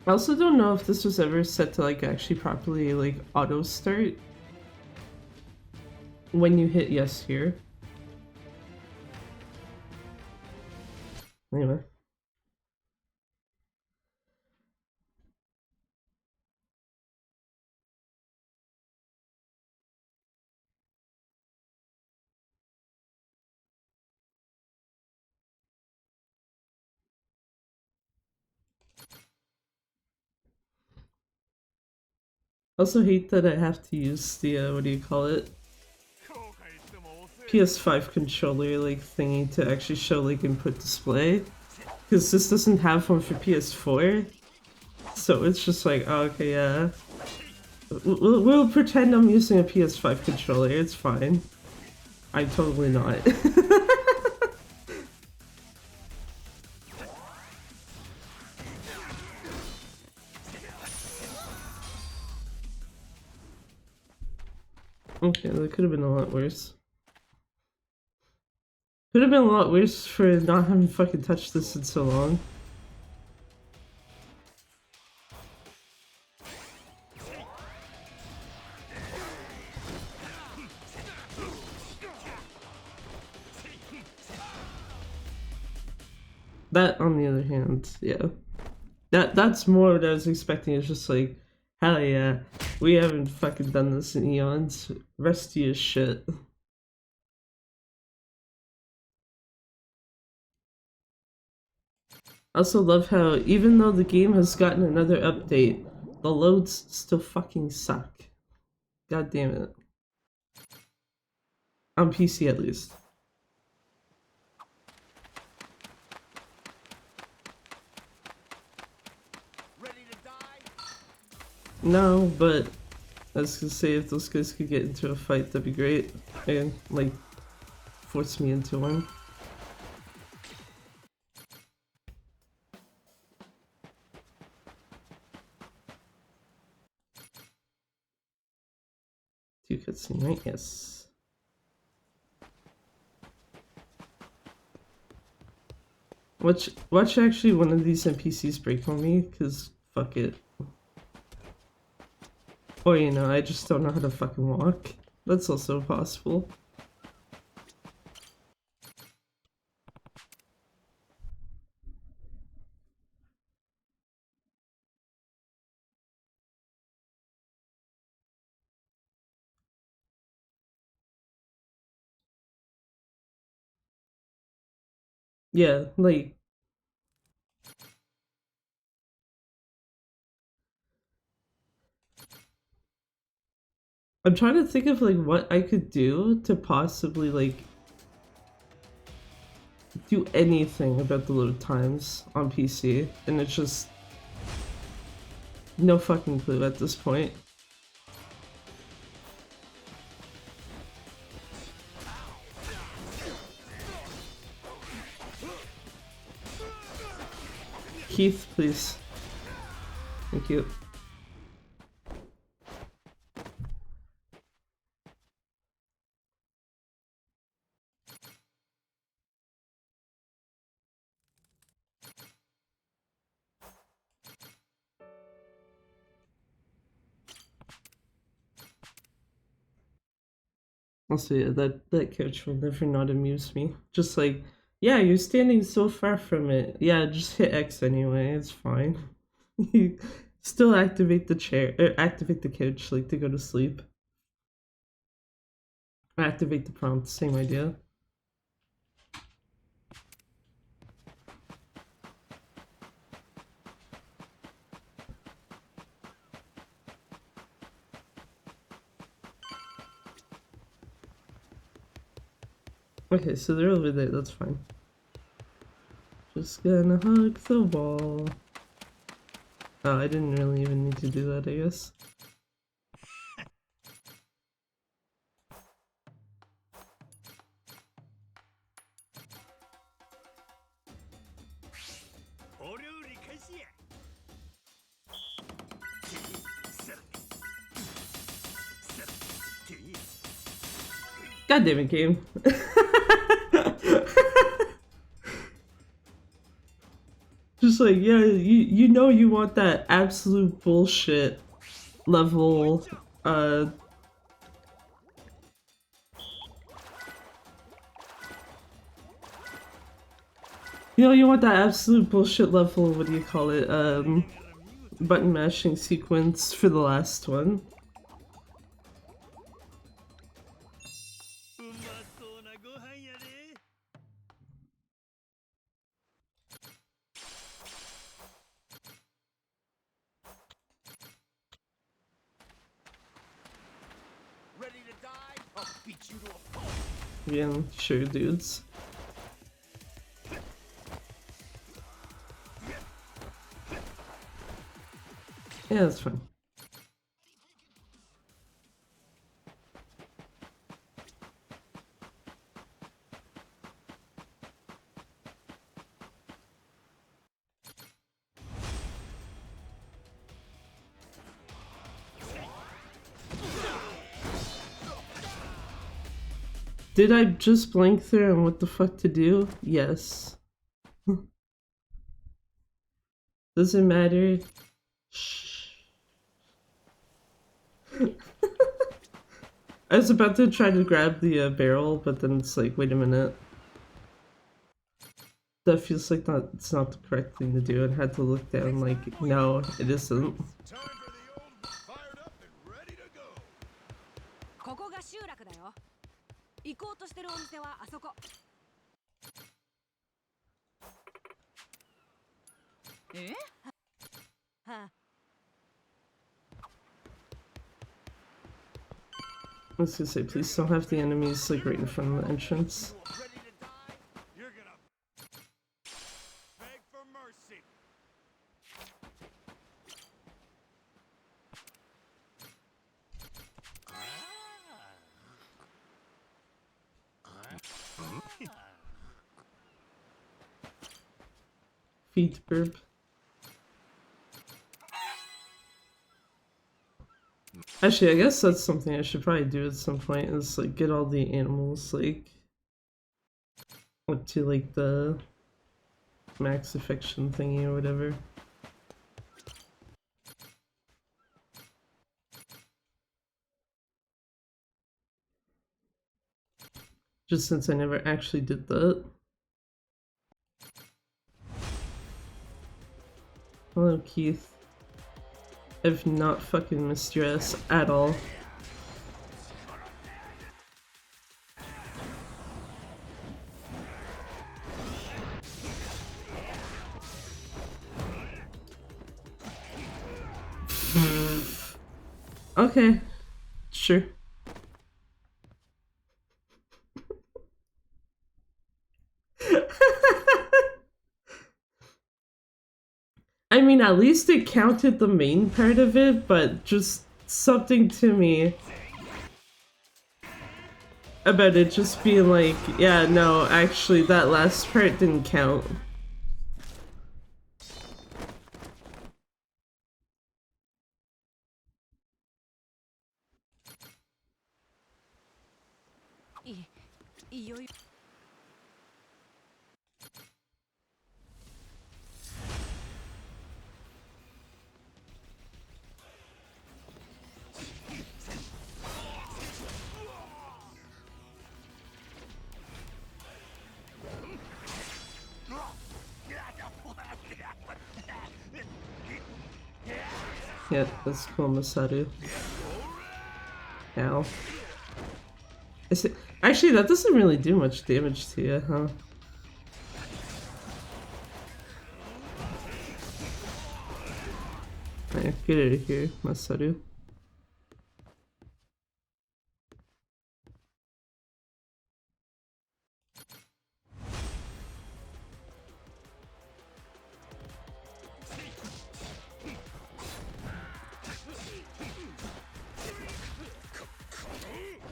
I also don't know if this was ever set to like actually properly like auto start when you hit yes here. Anyway. Also hate that I have to use the what do you call it? PS5 controller like thingy to actually show like input display, because this doesn't have one for PS4, so it's just like, oh, okay, yeah, we'll pretend I'm using a PS5 controller, it's fine. I'm totally not. Okay, that could have been a lot worse. Could have been a lot worse for not having fucking touched this in so long. That, on the other hand, yeah. That's more what I was expecting. It's just like, hell yeah, we haven't fucking done this in eons. Rusty as shit. I also love how, even though the game has gotten another update, the loads still fucking suck. God damn it. On PC at least. No, but I was gonna say if those guys could get into a fight, that'd be great. And, like, force me into one. Two cutscene, right? Yes. Watch actually one of these NPCs break on me, cause fuck it. Or, you know, I just don't know how to fucking walk. That's also possible. Yeah, like... I'm trying to think of, like, what I could do to possibly, like... do anything about the load times on PC, and it's just... no fucking clue at this point. Keith, please. Thank you. Also, yeah, that coach will never not amuse me. Just like, yeah, you're standing so far from it. Yeah, just hit X anyway, it's fine. You still activate the chair, or activate the couch, like, to go to sleep. Activate the prompt, same idea. Okay, so they're over there, that's fine. Just gonna hug the wall. Oh, I didn't really even need to do that, I guess. God damn it, game. just like, yeah, you know you want that absolute bullshit level, you know you want that absolute bullshit level, what do you call it, button mashing sequence for the last one. Yeah, sure, dudes. Yeah, that's fine. Did I just blank through on what the fuck to do? Yes. Doesn't matter. Shh. I was about to try to grab the barrel, but then it's like, wait a minute. That feels like it's not the correct thing to do. I had to look down like, no, it isn't. I was gonna say, please don't have the enemies like right in front of the entrance. Feet burp. Actually, I guess that's something I should probably do at some point, is like get all the animals like up to like the max affection thingy or whatever. Just since I never actually did that. Hello, Keith. I've not fucking missed your ass at all. Okay, sure. I mean, at least it counted the main part of it, but just something to me about it just being like, yeah, no, actually, that last part didn't count. Yeah, that's cool, Masaru. Ow. Actually, that doesn't really do much damage to you, huh? Yeah, get out of here, Masaru.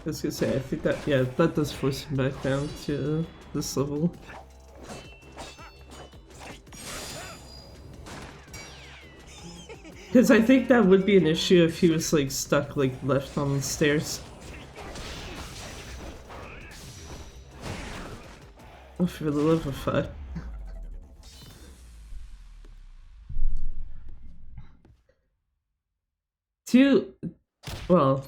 I was gonna say, I think that, yeah, that does force him back down to this level. Because I think that would be an issue if he was like stuck like left on the stairs. Oh, for the love of fuck. 2, well,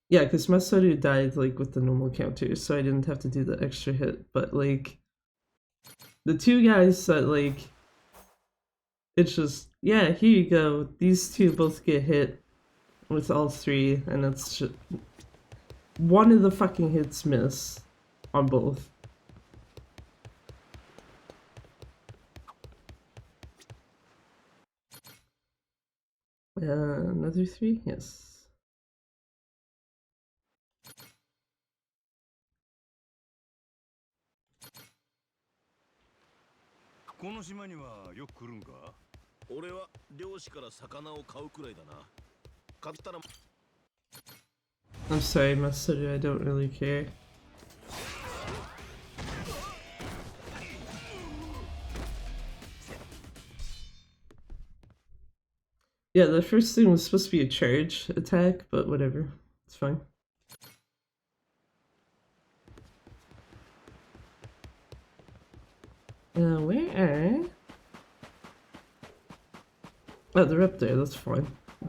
yeah, because Masaru died like with the normal counter, so I didn't have to do the extra hit, but like the 2 guys that like it's just, yeah, here you go, these 2 both get hit with all 3, and it's just one of the fucking hits miss on both. Another 3? Yes. この島にはよく来るんか？俺は漁師から魚を買うくらいだな。買ったら I'm sorry, Masaru, I don't really care. Yeah, the first thing was supposed to be a charge attack, but whatever. It's fine. Where? Oh, they're up there, that's fine. I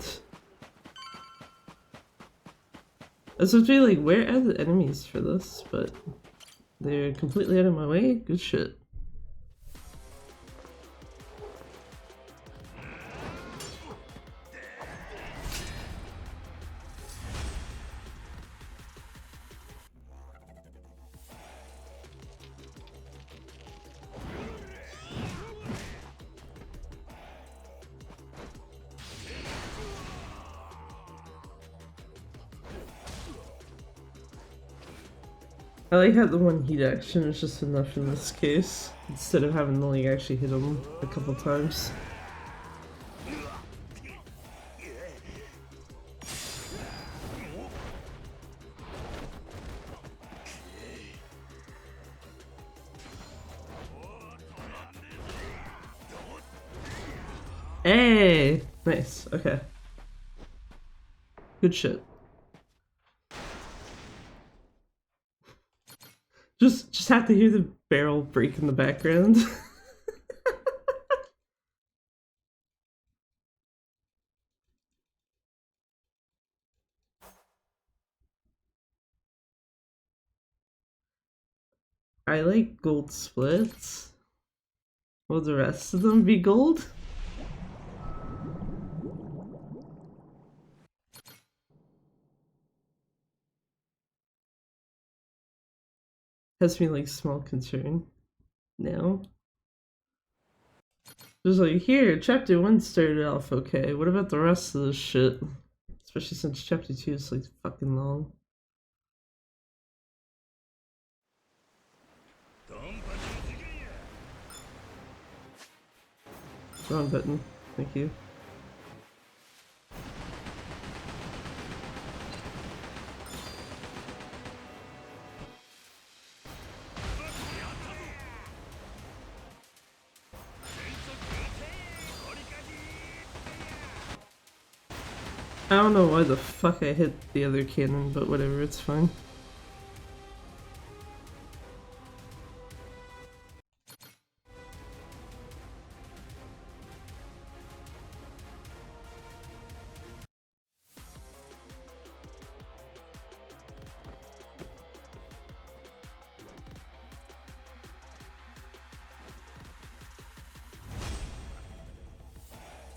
was supposed to be like, where are the enemies for this? But they're completely out of my way? Good shit. I like how the one heat action is just enough in this case, instead of having to like actually hit him a couple times. Hey! Nice, okay. Good shit. Just have to hear the barrel break in the background. I like gold splits. Will the rest of them be gold? Has me like small concern now. Just like, here, chapter 1 started off okay. What about the rest of this shit? Especially since chapter 2 is like fucking long. Wrong button. Thank you. I don't know why the fuck I hit the other cannon, but whatever, it's fine.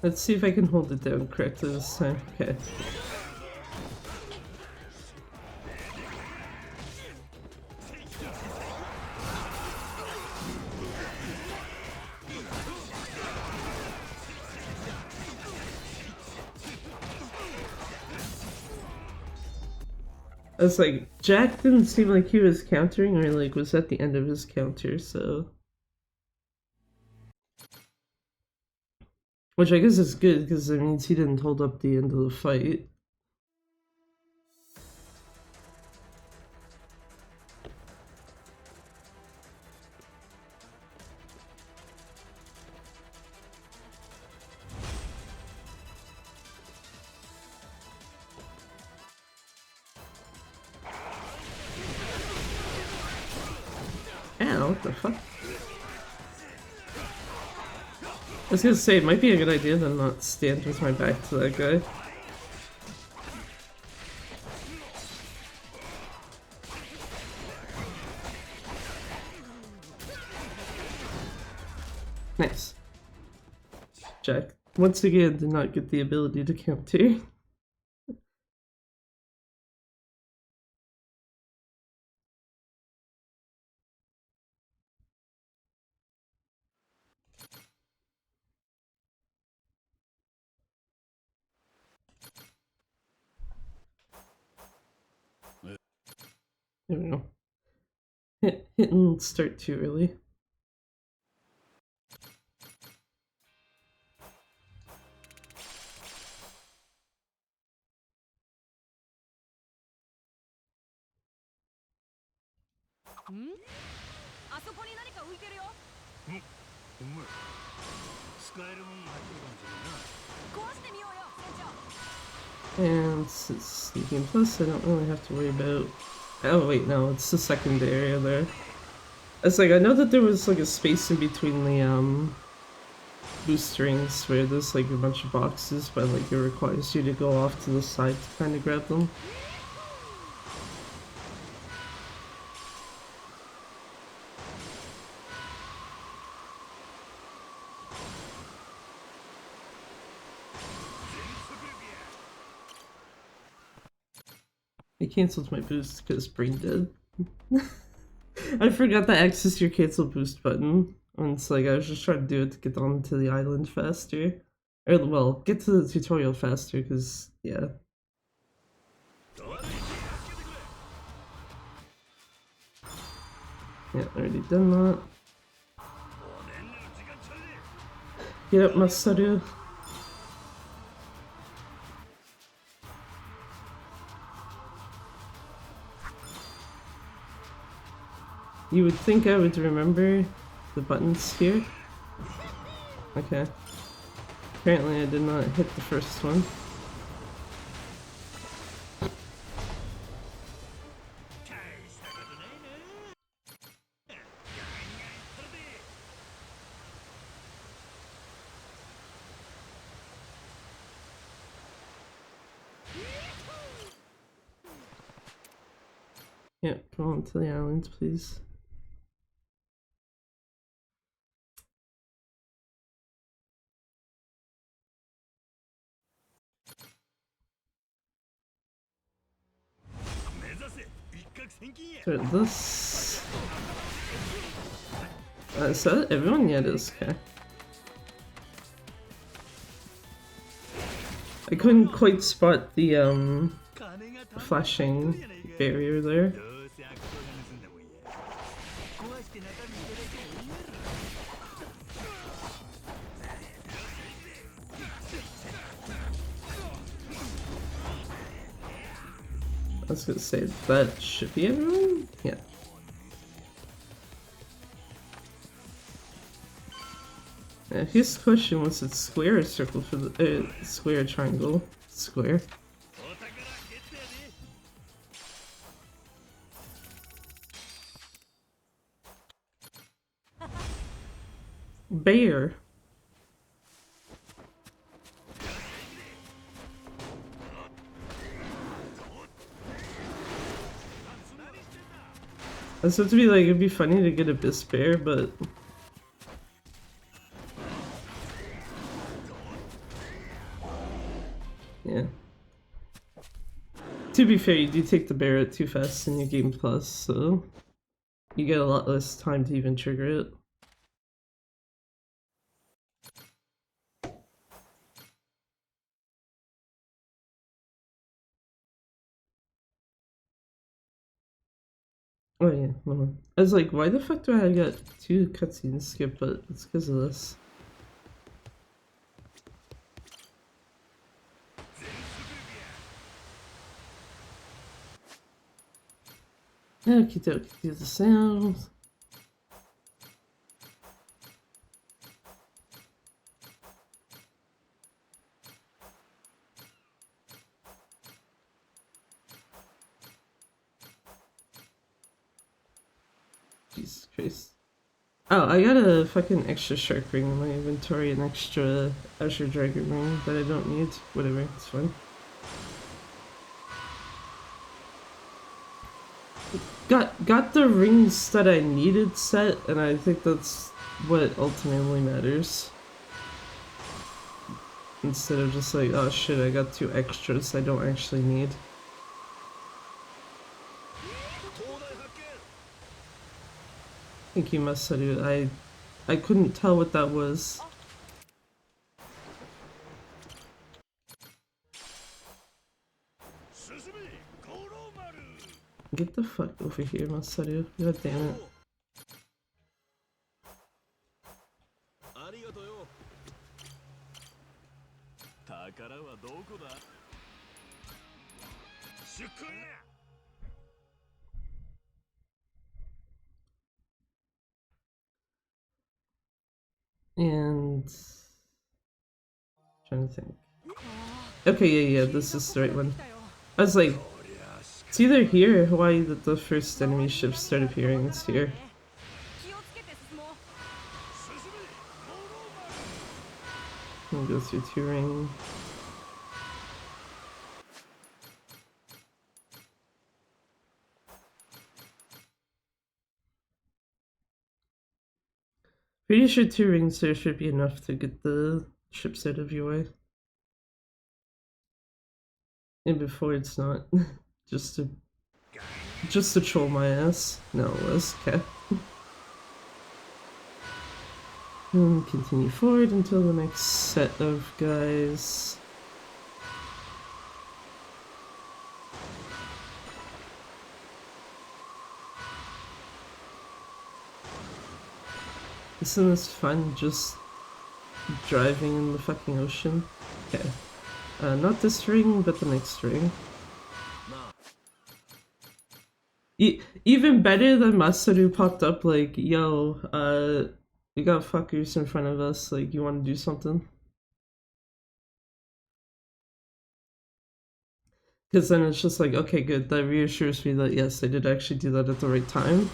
Let's see if I can hold it down correctly this time. Okay. I was like, Jack didn't seem like he was countering, or like was at the end of his counter, so. Which I guess is good, because it means he didn't hold up the end of the fight. Ow, what the fuck? I was gonna say, it might be a good idea to not stand with my back to that guy. Nice. Jack, once again, did not get the ability to count too. There we go. Hit and start too early. And since Sneaking Plus, I don't really have to worry about. Oh wait, no, it's the second area there. It's like I know that there was like a space in between the boost rings where there's like a bunch of boxes, but like it requires you to go off to the side to kind of grab them. I cancelled my boost because brain dead. I forgot to access your cancel boost button. And it's like I was just trying to do it to get onto the island faster. Or, well, get to the tutorial faster, because, yeah. Yeah, already done that. Get up, Masaru. You would think I would remember the buttons here. Okay. Apparently I did not hit the first one. Yeah, go on to the islands, please. So this... is that everyone? Yeah, it is. Okay. I couldn't quite spot the flashing barrier there. I was gonna say, that should be everyone? Yeah. Here's the question, was it square or circle for the, square or triangle? Square. Bear. I was supposed to be like, it'd be funny to get Abyss Bear, but... yeah. To be fair, you do take the bear out too fast in your Game Plus, so... you get a lot less time to even trigger it. Oh yeah, no. I was like, why the fuck do I get 2 cutscenes skipped? But it's because of this. Okie dokie, do the sounds. Jesus Christ. Oh, I got a fucking extra shark ring in my inventory, an extra Azure Dragon ring that I don't need. Whatever, it's fine. Got the rings that I needed set, and I think that's what ultimately matters. Instead of just like, oh shit, I got 2 extras I don't actually need. Thank you, Masaru. I couldn't tell what that was. Get the fuck over here, Masaru. God damn it. And trying to think. Okay, yeah, this is the right one. I was like, it's either here or Hawaii that the first enemy ships start appearing. It's here. I'll go through touring. Pretty sure 2 rings there should be enough to get the ships out of your way. And before it's not. just to troll my ass. No, it was. Okay. And continue forward until the next set of guys. Isn't this fun, just driving in the fucking ocean? Okay. Not this ring, but the next ring. Even better than Masaru popped up like, yo, we got fuckers in front of us, like, you wanna do something? Because then it's just like, okay, good, that reassures me that yes, I did actually do that at the right time.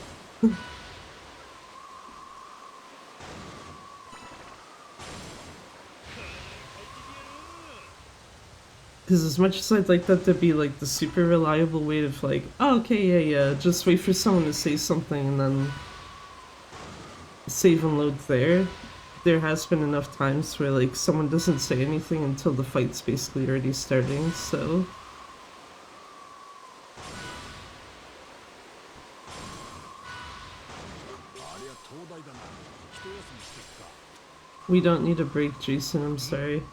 Because as much as I'd like that to be like the super reliable way of like, oh, okay, yeah, just wait for someone to say something and then save and load there. There has been enough times where like someone doesn't say anything until the fight's basically already starting, so. We don't need a break, Jason, I'm sorry.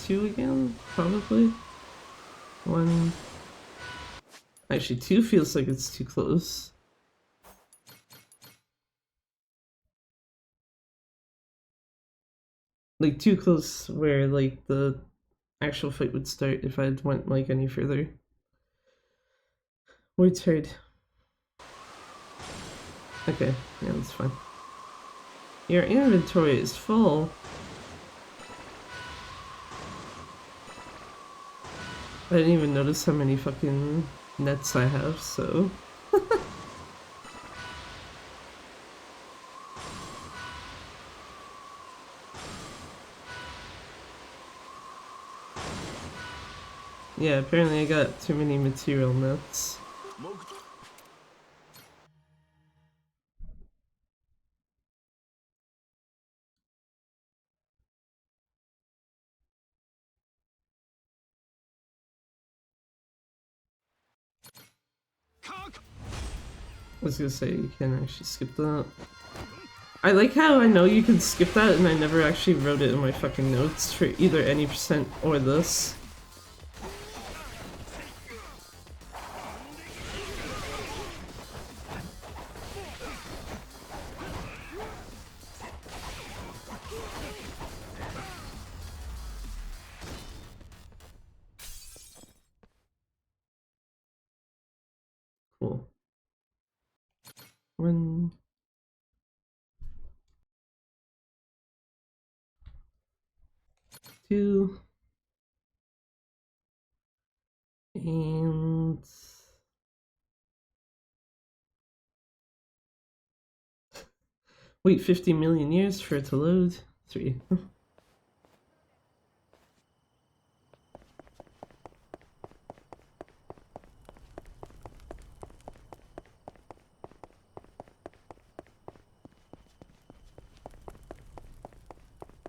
Two again? Probably? 1. Actually, 2 feels like it's too close. Like, too close where, like, the actual fight would start if I went, like, any further. Wait, hard. Okay, yeah, that's fine. Your inventory is full. I didn't even notice how many fucking nets I have, so. Yeah, apparently I got too many material nets. I was gonna say, you can actually skip that. I like how I know you can skip that and I never actually wrote it in my fucking notes for either any percent or this. Cool. 1, 2, and Wait 50 million years for it to load. 3.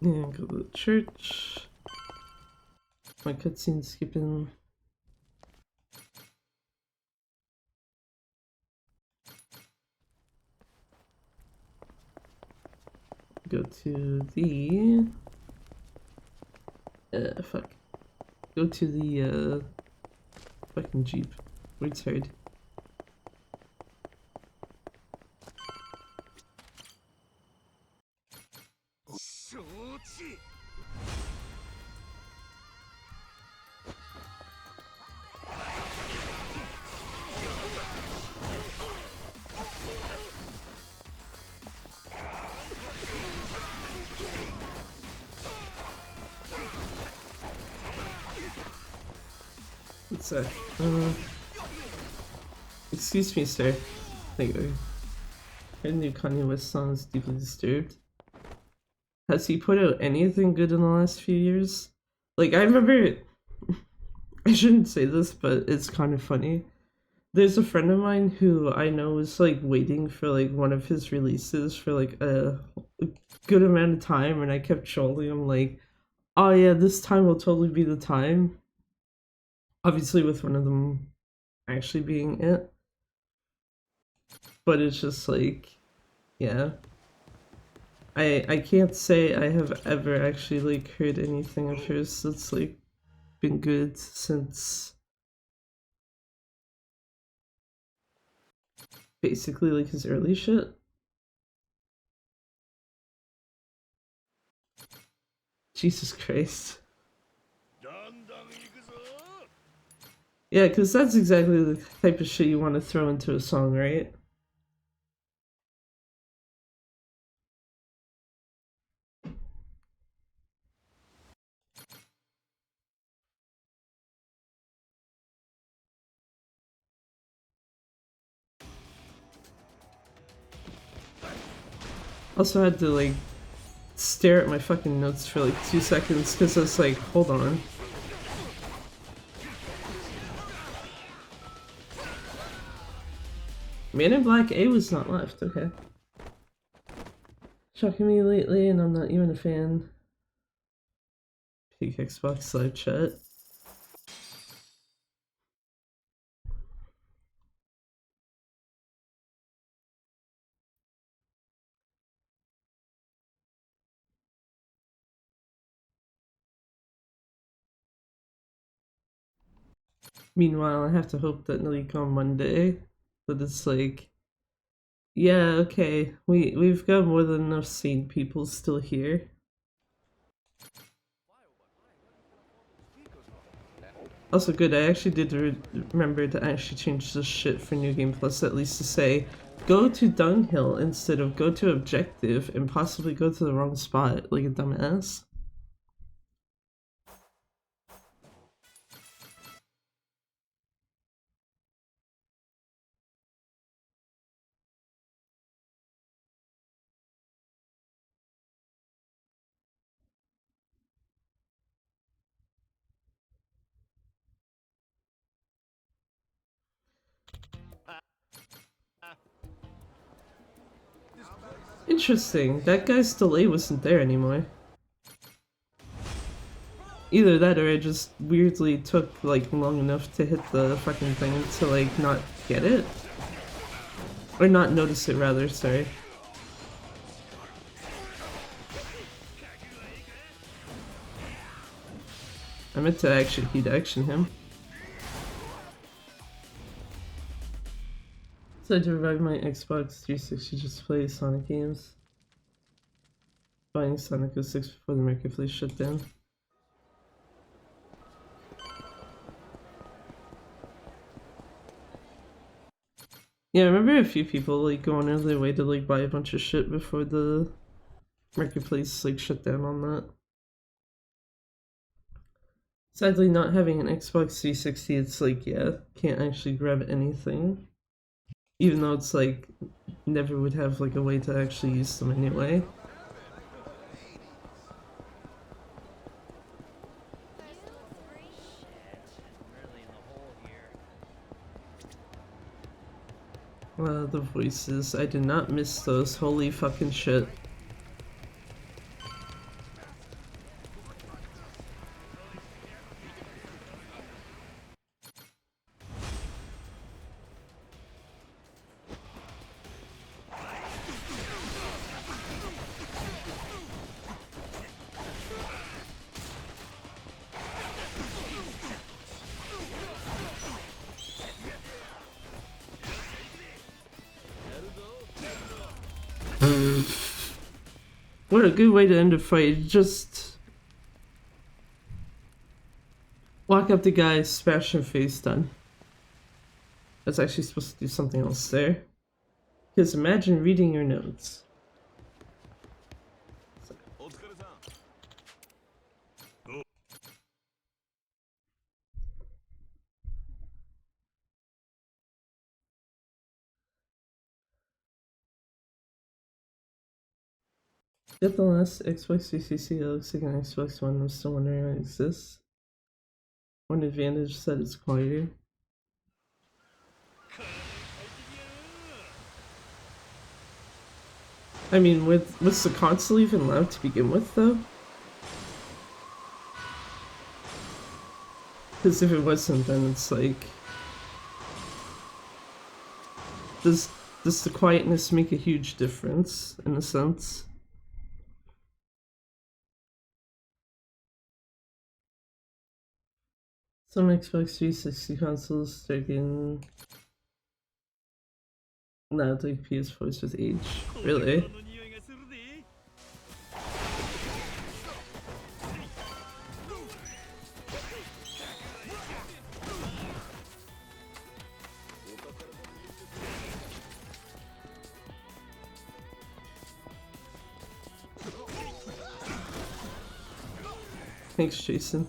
Yeah, go to the church. My cutscene skipping. Go to the fuck. Go to the fucking Jeep. Retard. What's that? Excuse me, sir. Thank you. Heard new Kanye West song is deeply disturbed. Has he put out anything good in the last few years? Like, I remember. I shouldn't say this, but it's kind of funny. There's a friend of mine who I know is like waiting for like one of his releases for like a good amount of time, and I kept trolling him like, oh yeah, this time will totally be the time. Obviously, with one of them actually being it. But it's just like, yeah. I can't say I have ever actually like heard anything of hers that's like been good since basically like his early shit. Jesus Christ. Yeah, because that's exactly the type of shit you want to throw into a song, right? Also had to like stare at my fucking notes for like 2 seconds because I was like, hold on. Man in Black A was not left, okay. Shocking me lately and I'm not even a fan. Peak Xbox live chat. Meanwhile, I have to hope that like on Monday that it's like, yeah, okay, we've got more than enough sane people still here. Also good, I actually did remember to actually change the shit for New Game Plus, at least to say, go to Dunghill instead of go to Objective and possibly go to the wrong spot, like a dumbass. Interesting, that guy's delay wasn't there anymore. Either that or I just weirdly took like long enough to hit the fucking thing to like not get it. Or not notice it rather, sorry. I meant to actually heat action him. So to revive my Xbox 360 just to play Sonic games. Buying Sonic 06 before the marketplace shut down. Yeah, I remember a few people like going out of their way to like buy a bunch of shit before the marketplace like shut down on that. Sadly, not having an Xbox 360, it's like, yeah, can't actually grab anything. Even though it's like never would have like a way to actually use them anyway. The voices, I did not miss those, holy fucking shit. What a good way to end a fight. Just walk up the guy, smash him face, done. That's actually supposed to do something else there. Because imagine reading your notes. Get the last Xbox 360 that looks like an Xbox One. I'm still wondering why it exists. One advantage is that it's quieter. I mean, was the console even loud to begin with, though? Because if it wasn't, then it's like... Does the quietness make a huge difference, in a sense? Some Xbox 360 consoles start getting loud like PS4s with age. Really? Thanks, Jason.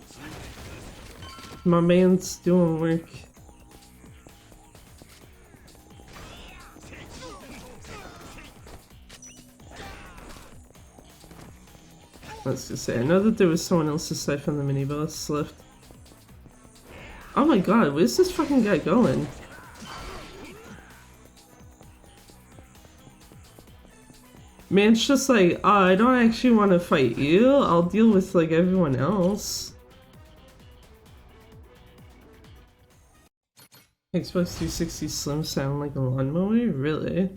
My man's doing work. Let's just say, I know that there was someone else aside from the mini boss left. Oh my god, where's this fucking guy going? Man's just like, oh, I don't actually want to fight you. I'll deal with like everyone else. Xbox 360 Slim sound like a lawnmower? Really?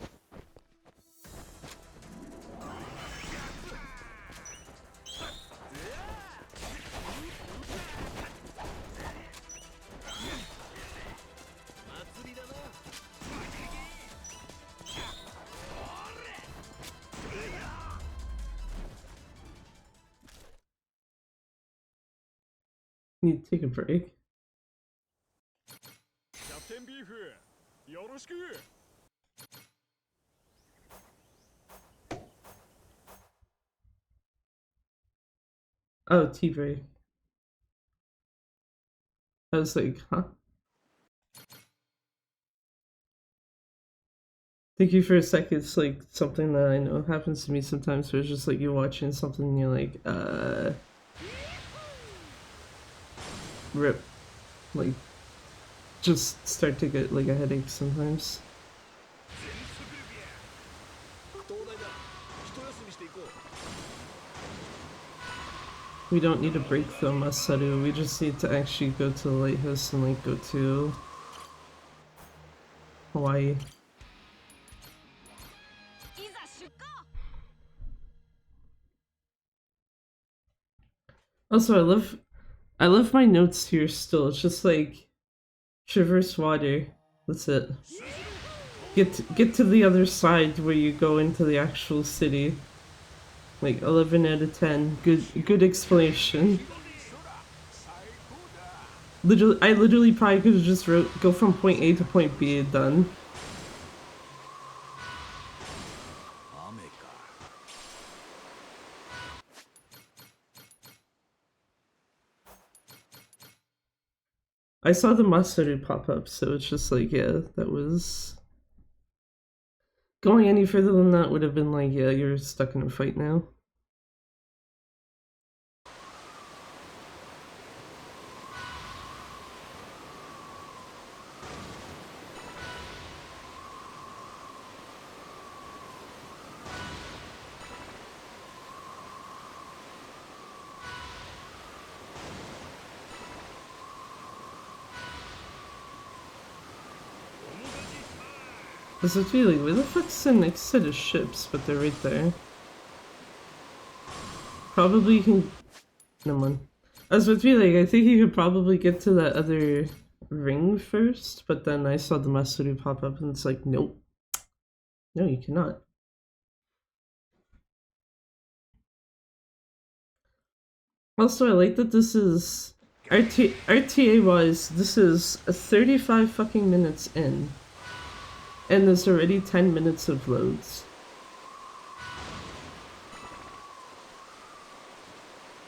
Need to take a break. Oh, tea break. I was like, huh? Thank you for a second. It's like something that I know happens to me sometimes where it's just like you're watching something and you're like, rip. Like, just start to get like a headache sometimes. We don't need a break though, Masaru. We just need to actually go to the lighthouse and like go to Hawaii. Also, I love my notes here still. It's just like traverse water. That's it. Get to the other side where you go into the actual city. Like 11 out of 10. Good explanation. I literally probably could have just wrote go from point A to point B and done. I saw the Masaru pop up, so it's just like, yeah, that was Going any further than that would have been like, yeah, you're stuck in a fight now. There's a feeling, where the fuck's the next set of ships? But they're right there. Probably you can... Never mind. I was with feeling, I think you could probably get to that other ring first, but then I saw the Masaru pop up and it's like, nope. No, you cannot. Also, I like that this is... RTA-wise, this is 35 fucking minutes in. And there's already 10 minutes of loads.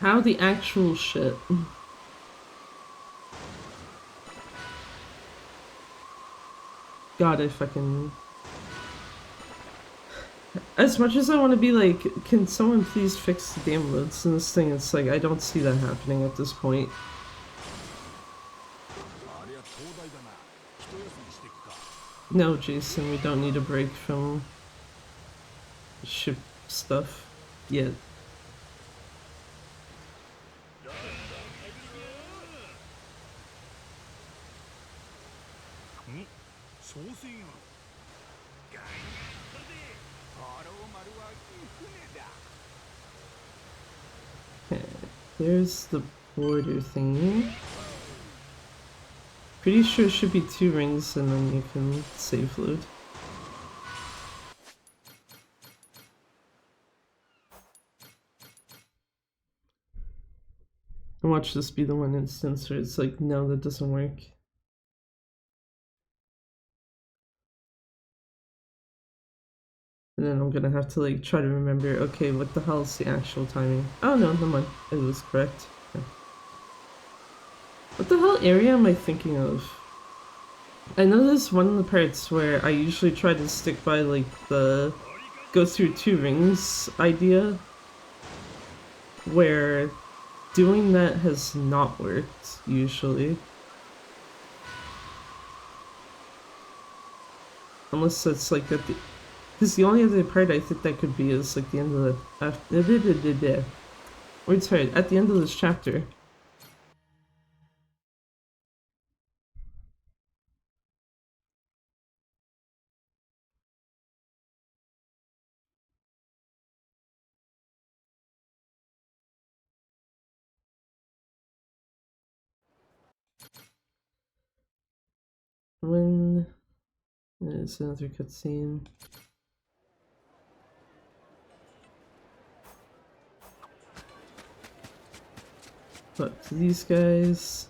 How the actual shit. God, I fucking... As much as I want to be like, can someone please fix the damn loads in this thing, it's like, I don't see that happening at this point. No, Jason, we don't need a break from ship stuff yet. Okay, there's the border thingy. Pretty sure it should be 2 rings and then you can save load. And watch this be the one instance where it's like, no, that doesn't work. And then I'm gonna have to like try to remember, okay, what the hell is the actual timing? Oh no, never mind. It was correct. Okay. What the hell area am I thinking of? I know there's one of the parts where I usually try to stick by like the go through 2 rings idea, where doing that has not worked usually. Unless it's like at the... Because the only other part I think that could be is like the end of the... Words hard. At the end of this chapter. When... There's another cutscene. But to these guys...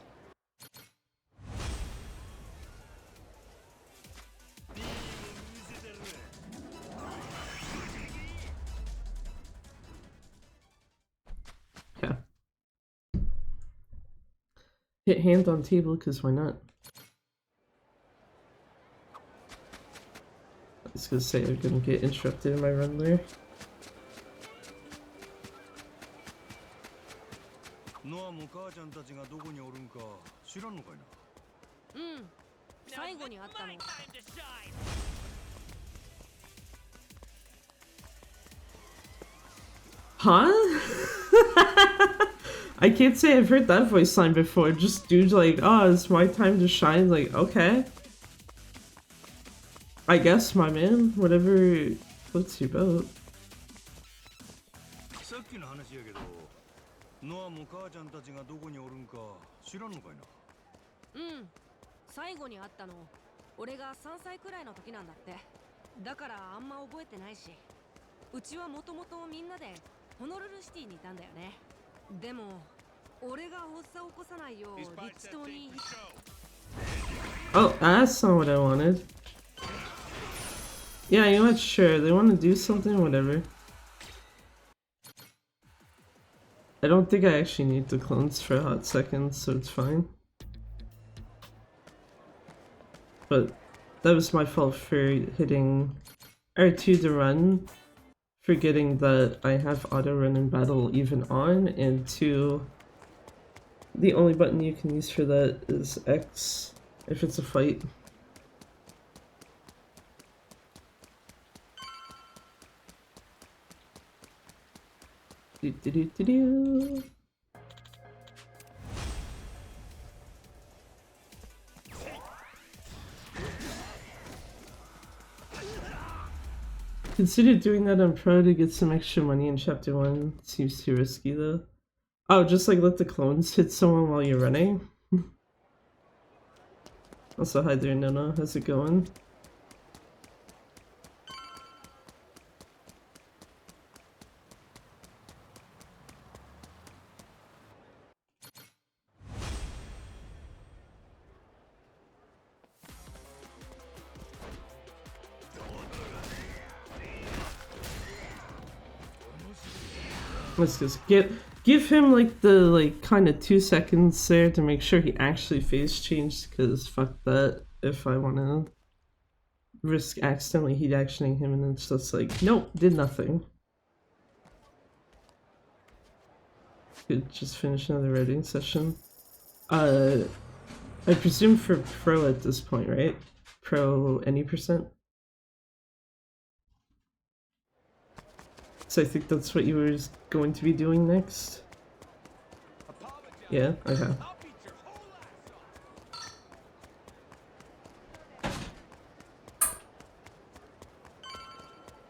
Yeah. Hit hand on table, because why not? I was gonna say I'm gonna get interrupted in my run there. Huh? I can't say I've heard that voice line before. Just dude like, oh, it's my time to shine. Like, okay. I guess, my man. Whatever floats your boat. Oh, that's not what I wanted. Yeah, you know what? Sure, they want to do something, whatever. I don't think I actually need the clones for a hot second, so it's fine. But that was my fault for hitting R2 to run, forgetting that I have auto run in battle even on, and 2, the only button you can use for that is X if it's a fight. Do do do do do. Consider doing that on Pro to get some extra money in Chapter 1. Seems too risky though. Oh, just like let the clones hit someone while you're running? Also, hi there, Nona. How's it going? Let's just give him like the kind of 2 seconds there to make sure he actually phase changed, because fuck that if I want to risk accidentally heat actioning him and it's just like, nope, did nothing. Could just finish another writing session. I presume for Pro at this point, right? Pro any percent? So I think that's what you were going to be doing next? Yeah? Okay.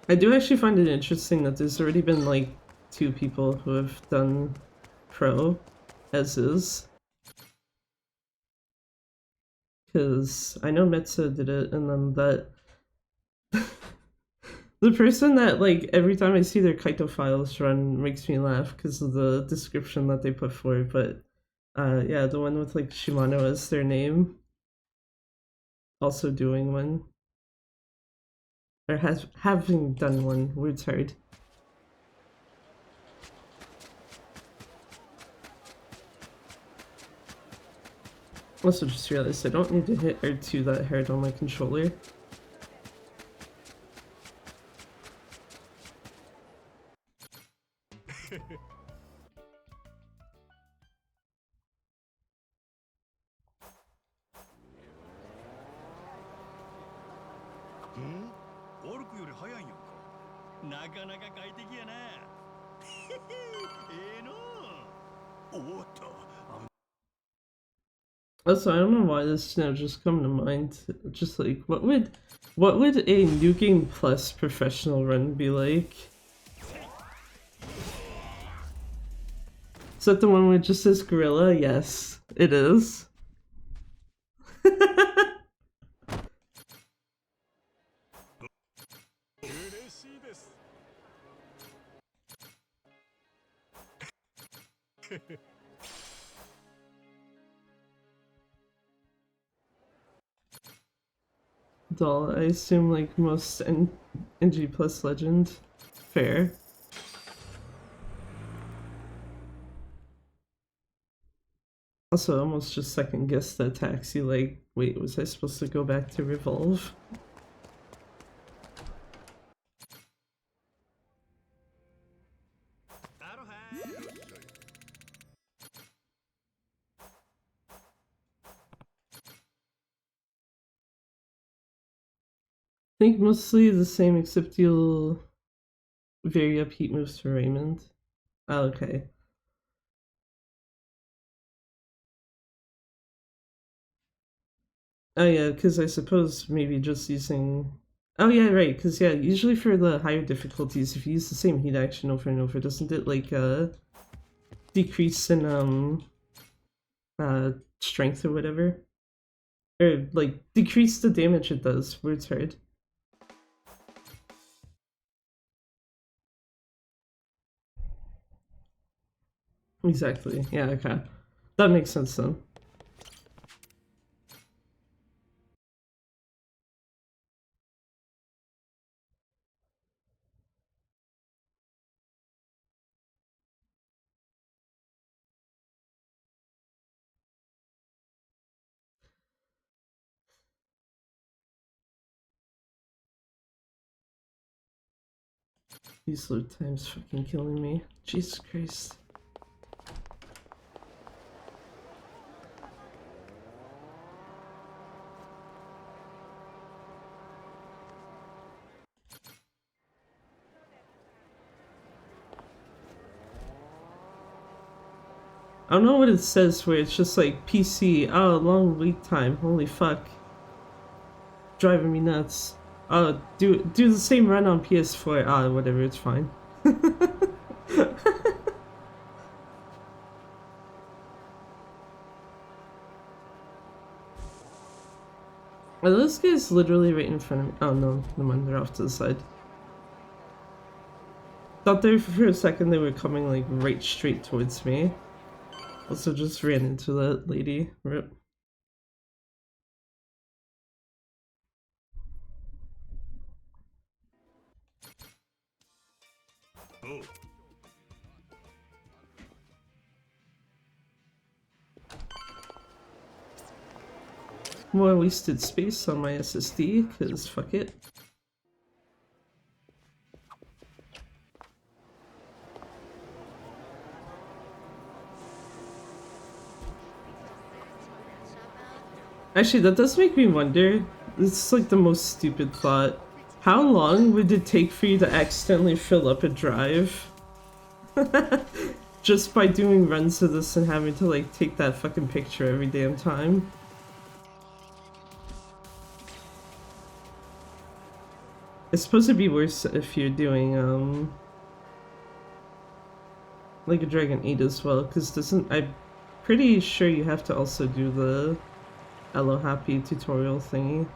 I do actually find it interesting that there's already been like 2 people who have done Pro as is. Because I know Metza did it, and then that the person that, like, every time I see their Kaito files run makes me laugh because of the description that they put for it, but yeah, the one with, like, Shimano as their name, also doing one. Or having done one, word's hard. Also just realized I don't need to hit R2 that hard on my controller. Also, I don't know why this just come to mind. Just like, what would a New Game Plus professional run be like? Is that the one where it just says gorilla? Yes, it is. Doll, I assume like most NG Plus Legend. Fair. Also, I almost just second guessed that taxi, like, wait, was I supposed to go back to Revolve? I think mostly the same, except you'll vary up heat moves for Raymond. Oh, okay. Oh yeah, because I suppose maybe just using... Oh yeah, right, because yeah, usually for the higher difficulties, if you use the same heat action over and over, doesn't it, like, decrease in, strength or whatever? Or, like, decrease the damage it does, words hard. Exactly, yeah, okay. That makes sense then. These load times fucking killing me. Jesus Christ. I don't know what it says where it's just like PC, oh, long wait time, holy fuck. Driving me nuts. Oh, do the same run on PS4, ah, whatever, it's fine. Are those guys literally right in front of me? Oh no, never mind, they're off to the side. Thought there for a second they were coming like right straight towards me. Also just ran into that lady. Rip. Oh. More wasted space on my SSD, cause fuck it. Actually, that does make me wonder. It's like the most stupid thought. How long would it take for you to accidentally fill up a drive? Just by doing runs of this and having to like take that fucking picture every damn time. It's supposed to be worse if you're doing like a Dragon 8 as well, because I'm pretty sure you have to also do the Hello Happy tutorial thingy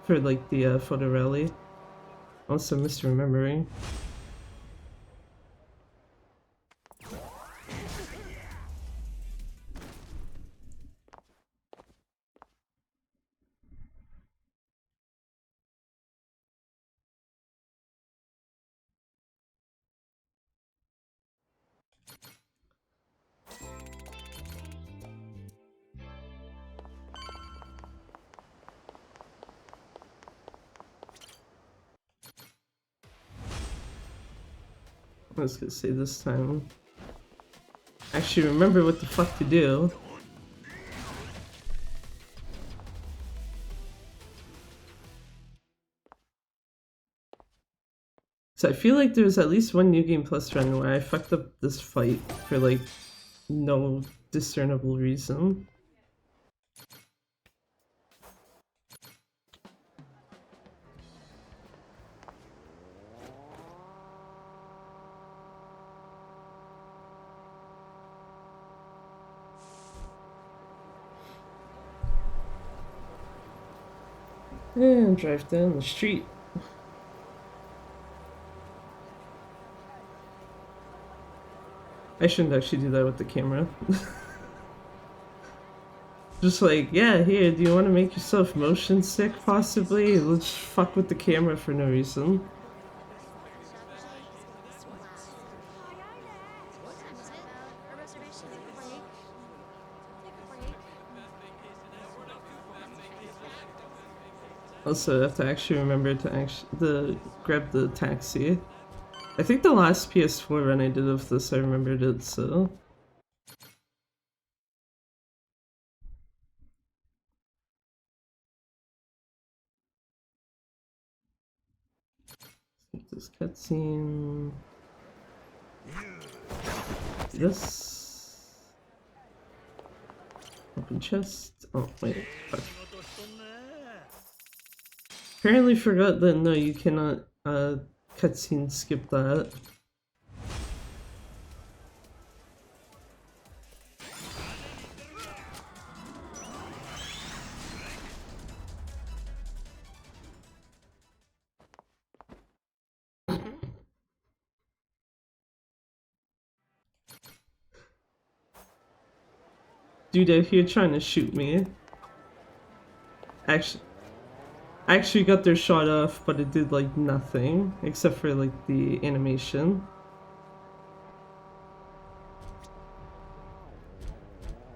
for like the photo rally. Also misremembering. I was gonna say this time. Actually remember what the fuck to do. So I feel like there's at least one New Game Plus run where I fucked up this fight for like no discernible reason. And drive down the street. I shouldn't actually do that with the camera. Just like, yeah, here, do you want to make yourself motion sick, possibly? Let's fuck with the camera for no reason. Also, I have to actually remember to grab the taxi. I think the last PS4 run I did of this, I remembered it, so... This cutscene... This... Open chest... Oh, wait, fuck. Apparently forgot that no, you cannot, cutscene skip that. Dude out here trying to shoot me. I actually got their shot off, but it did like nothing, except for like the animation.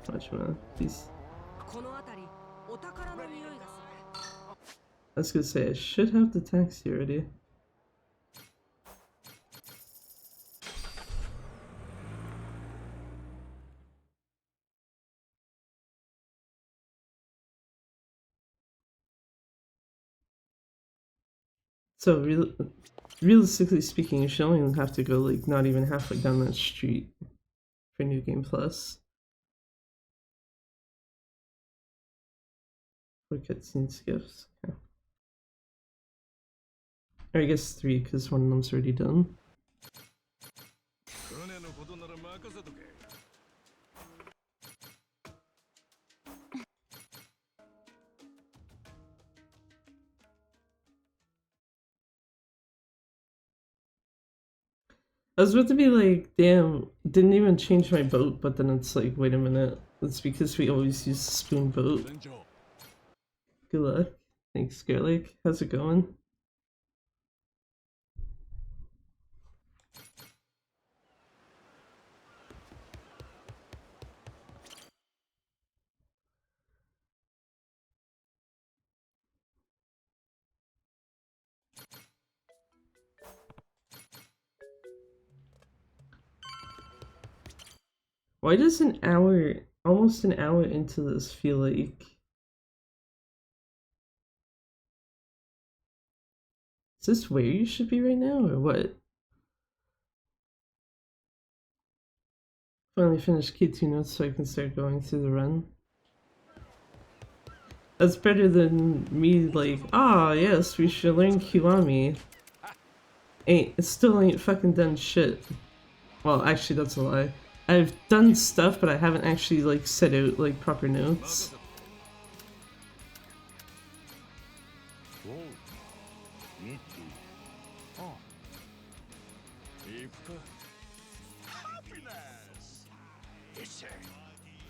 Watch me, please. was gonna say, I should have the taxi already. So, realistically speaking, you should only have to go, like, not even halfway down that street for New Game Plus. For cutscene skips. Okay. Or I guess 3, because one of them's already done. I was about to be like, damn, didn't even change my boat, but then it's like, wait a minute. It's because we always use the spoon boat. Good luck. Thanks, Garlic. How's it going? Why does an hour, almost an hour into this, feel like... Is this where you should be right now, or what? Finally finished K2 notes so I can start going through the run. That's better than me like, ah, yes, we should learn Kiwami. It still ain't fucking done shit. Well, actually, that's a lie. I've done stuff, but I haven't actually, like, set out, like, proper notes.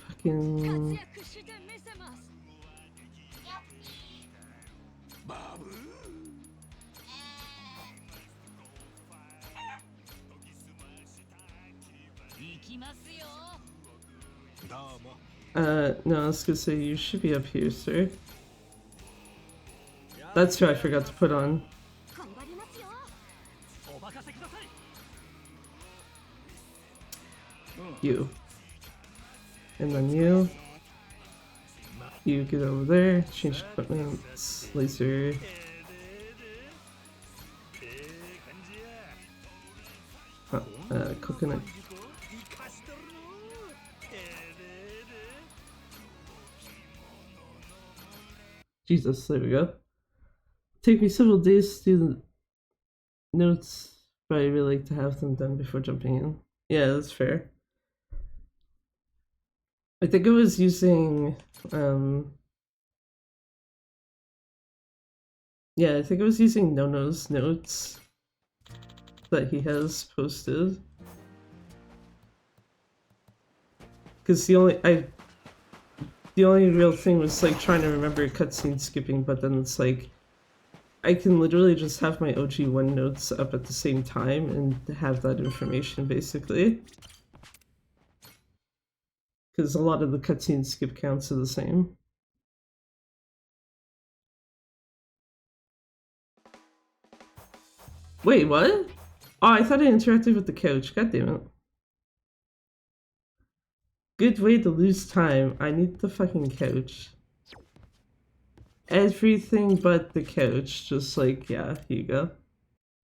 Fucking... No, I was gonna say, you should be up here, sir. That's who I forgot to put on. You. And then you. You get over there, change equipment, laser. Coconut. Jesus, there we go. Take me several days to do the notes, but I really like to have them done before jumping in. Yeah, that's fair. I think I was using, yeah, I think I was using Nono's notes that he has posted. Because the only real thing was like trying to remember cutscene skipping, but then it's like I can literally just have my OG1 notes up at the same time and have that information basically. Because a lot of the cutscene skip counts are the same. Wait, what? Oh, I thought I interacted with the couch. God damn it. Good way to lose time. I need the fucking couch. Everything but the couch. Just like, yeah, here you go.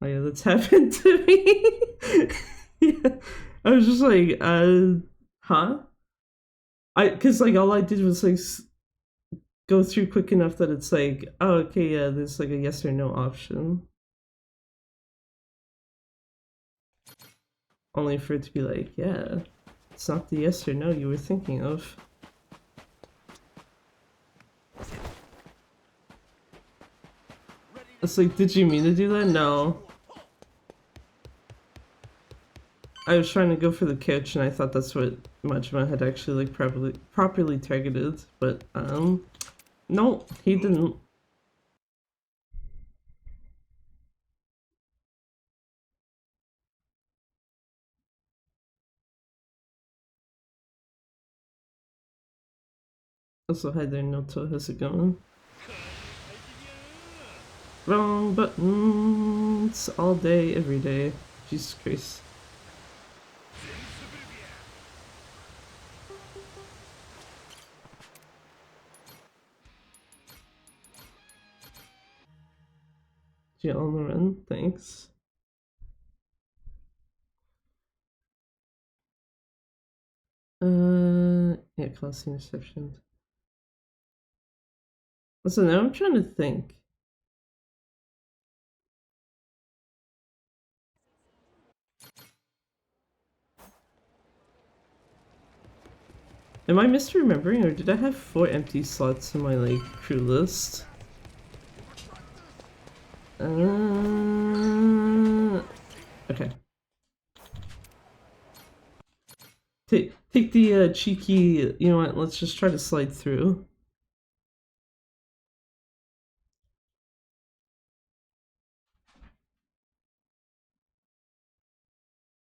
Oh yeah, that's happened to me. Yeah. I was just like, huh? Cause like all I did was like go through quick enough that it's like, oh, okay, yeah, there's like a yes or no option. Only for it to be like, yeah, it's not the yes or no you were thinking of. It's like, did you mean to do that? No. I was trying to go for the couch and I thought that's what Majima had actually like properly targeted, but no, he didn't. Also, hi there, Noto, how's it going? Wrong buttons all day, every day. Jesus Christ. Jail on the run, thanks. Yeah, class interception. So now I'm trying to think. Am I misremembering, or did I have 4 empty slots in my, like, crew list? Okay. Take the cheeky, you know what, let's just try to slide through.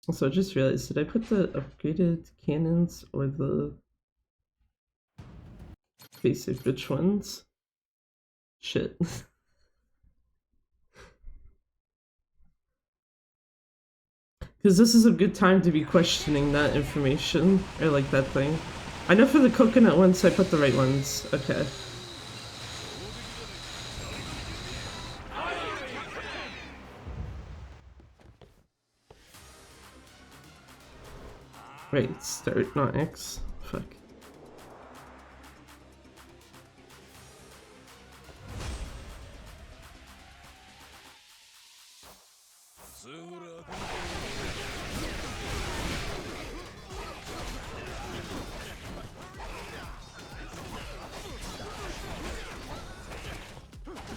Also, I just realized, did I put the upgraded cannons or the basic bitch ones? Shit. Because this is a good time to be questioning that information, or like that thing. I know for the coconut ones I put the right ones. Okay. Right, start, not X. Fuck.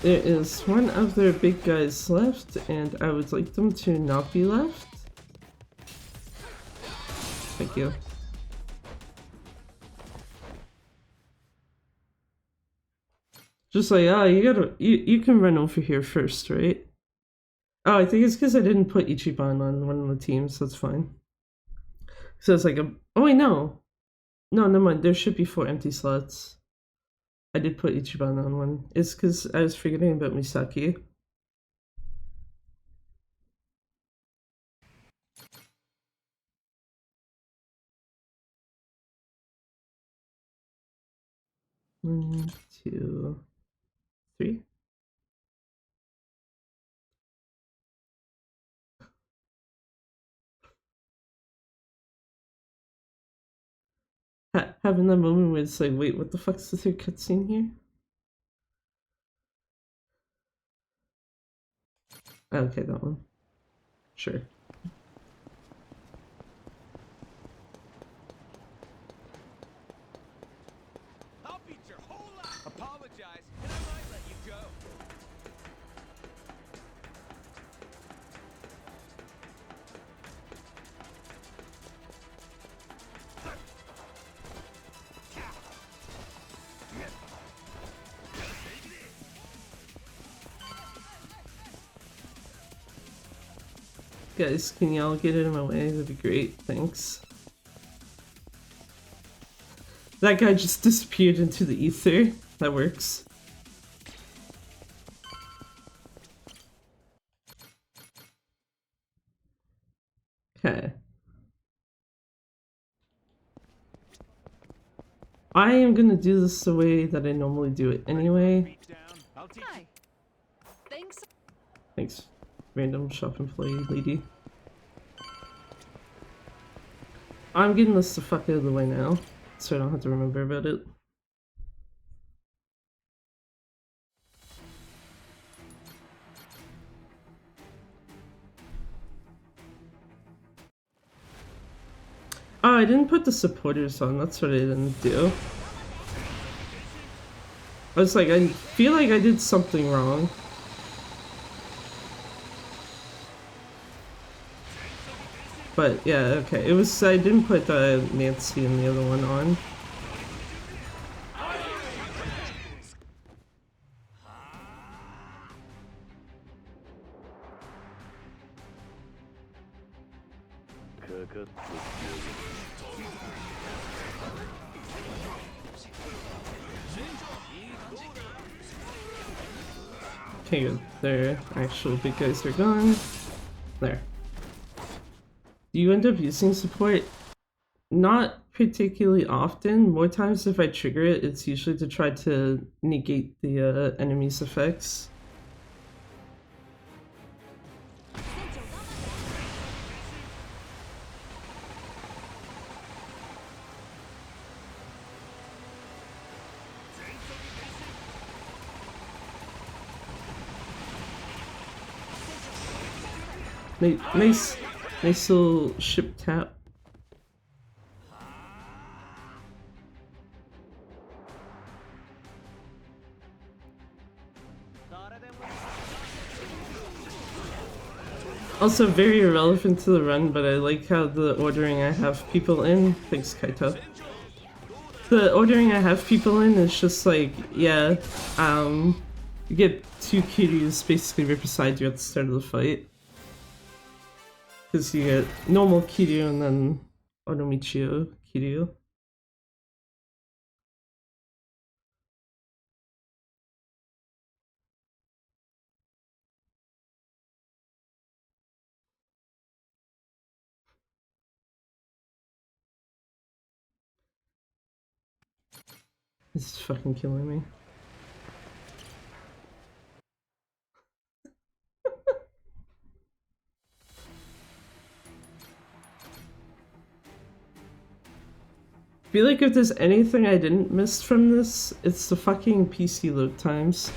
There is one of their big guys left, and I would like them to not be left. Thank you. Just like, oh, you can run over here first, right? Oh, I think it's because I didn't put Ichiban on one of the teams, that's fine. So it's like a, oh wait, no. No, never mind, there should be 4 empty slots. I did put Ichiban on one. It's because I was forgetting about Misaki. One, 2, 3. Having that moment where it's like, wait, what the fuck's the third cutscene here? Okay, that one. Sure. I'll beat your whole life. Apologize, and I might let you go. Guys, can y'all get it in my way? That'd be great, thanks. That guy just disappeared into the ether. That works. Okay. I am gonna do this the way that I normally do it anyway. Hi. Thanks. Thanks, random shop employee lady. I'm getting this the fuck out of the way now, so I don't have to remember about it. Oh, I didn't put the supporters on, that's what I didn't do. I was like, I feel like I did something wrong. But yeah, okay, it was, I didn't put Nancy and the other one on. Okay, good. Their actual big guys are gone. There. Do you end up using support? Not particularly often. More times if I trigger it, it's usually to try to negate the enemy's effects. Nice little ship tap. Also very irrelevant to the run, but I like how the ordering I have people in. Thanks, Kaito. The ordering I have people in is just like, yeah, you get 2 Kiryus basically right beside you at the start of the fight. Because you get normal Kiryu and then Onomichio Kiryu. This is fucking killing me. I feel like if there's anything I didn't miss from this, it's the fucking PC load times.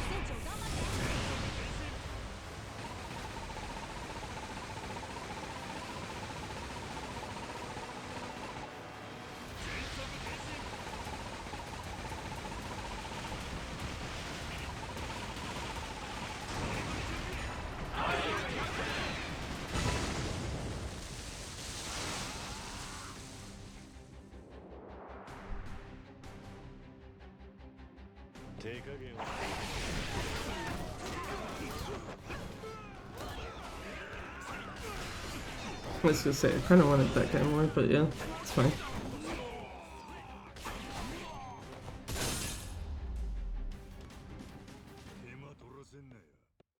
I was gonna say, I kinda wanted that guy more, but yeah, it's fine.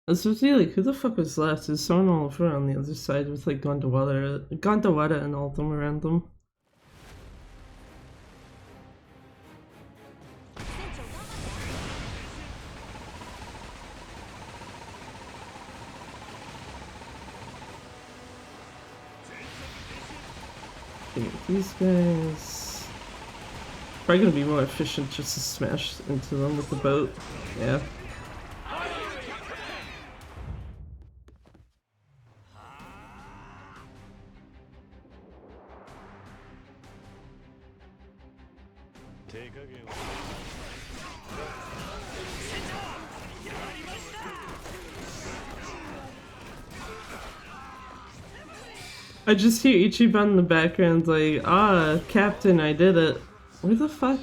Especially, like, who the fuck was left? There's someone all over on the other side with, like, Gondawara and all of them around them. Okay, these guys... Probably gonna be more efficient just to smash into them with the boat. Yeah. I just hear Ichiban in the background like, ah, Captain, I did it. Where the fuck?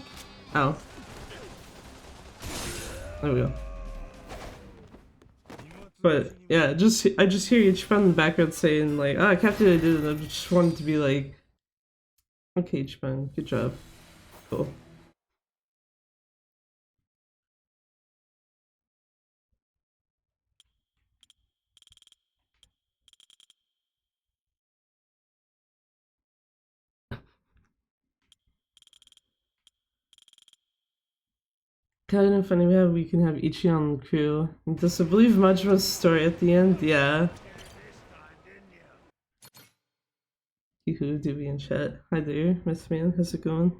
Oh. There we go. But, yeah, I just hear Ichiban in the background saying like, ah, Captain, I did it. I just wanted to be like, okay, Ichiban, good job. Cool. Kind of funny how we can have Ichi on the crew. Does it believe Majima's story at the end? Yeah. Who do we in chat? Hi there, Miss Man. How's it going?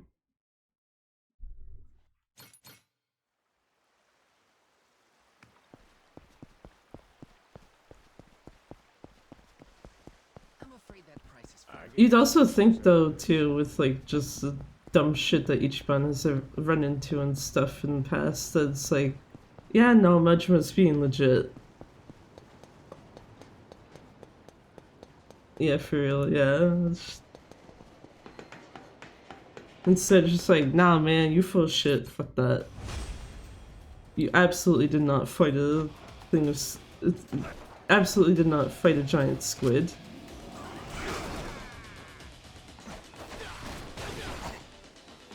You'd also think though too, with like just the dumb shit that Ichiban has run into and stuff in the past, that it's like, yeah, no, Majima's being legit. Yeah, for real, yeah. Instead, just like, nah, man, you full of shit. Fuck that. You absolutely did not fight a thing of. Absolutely did not fight a giant squid.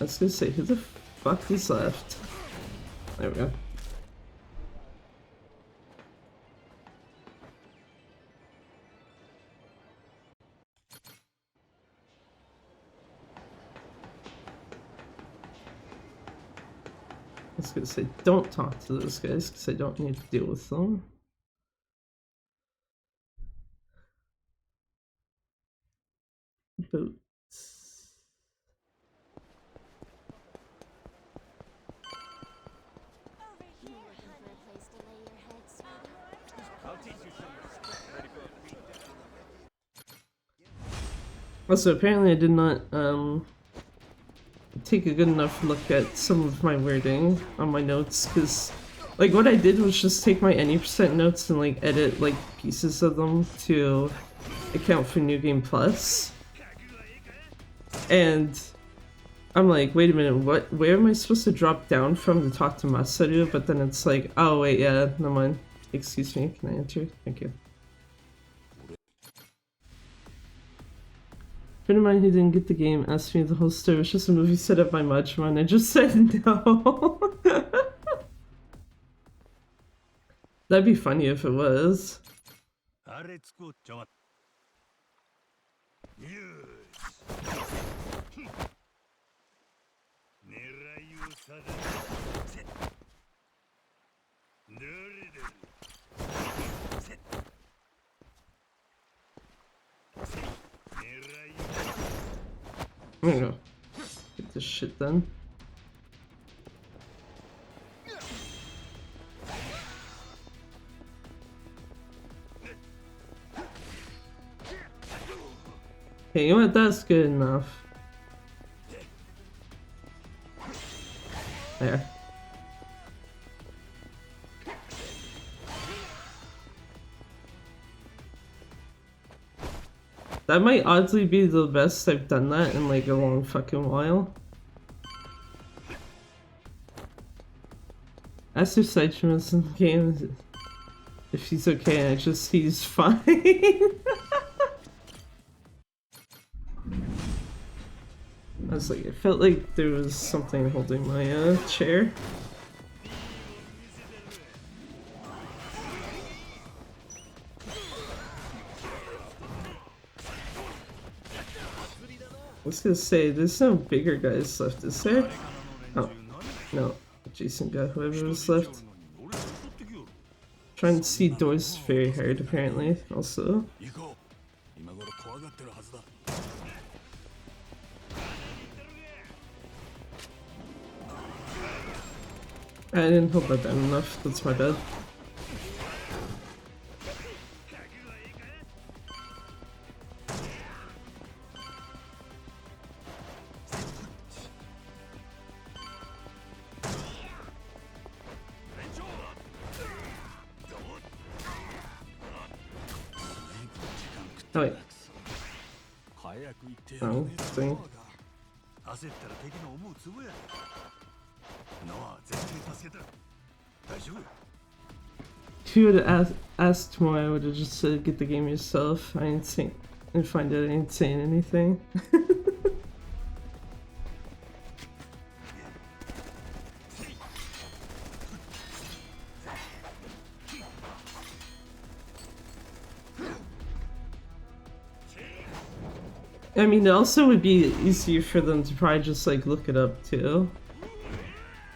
I was gonna say, who the fuck is left? There we go. was gonna say, don't talk to those guys because I don't need to deal with them. Boots. Also, apparently I did not take a good enough look at some of my wording on my notes, because like what I did was just take my any percent notes and like edit like pieces of them to account for New Game Plus. And I'm like, wait a minute, what? Where am I supposed to drop down from to talk to Masaru? But then it's like, oh wait, yeah, never mind. Excuse me, can I enter? Thank you. A friend of mine who didn't get the game asked me the whole story was just a movie set up by Majima, and I just said no. That'd be funny if it was. I'm gonna go get this shit done. Hey, you know what? That's good enough. There. That might oddly be the best I've done that in like a long fucking while. Ask if Saichima's in the game if he's okay, and he's fine. I was like, it felt like there was something holding my chair. I was gonna say, there's no bigger guys left, is there? Oh, no. Jason got whoever was left. Trying to see doors very hard, apparently, also. I didn't hold that down enough, that's my bad. Oh wait. Oh, thing. If you would have asked more, I would have just said get the game yourself. I didn't find it, I ain't saying anything. I mean, it also would be easier for them to probably just like look it up too,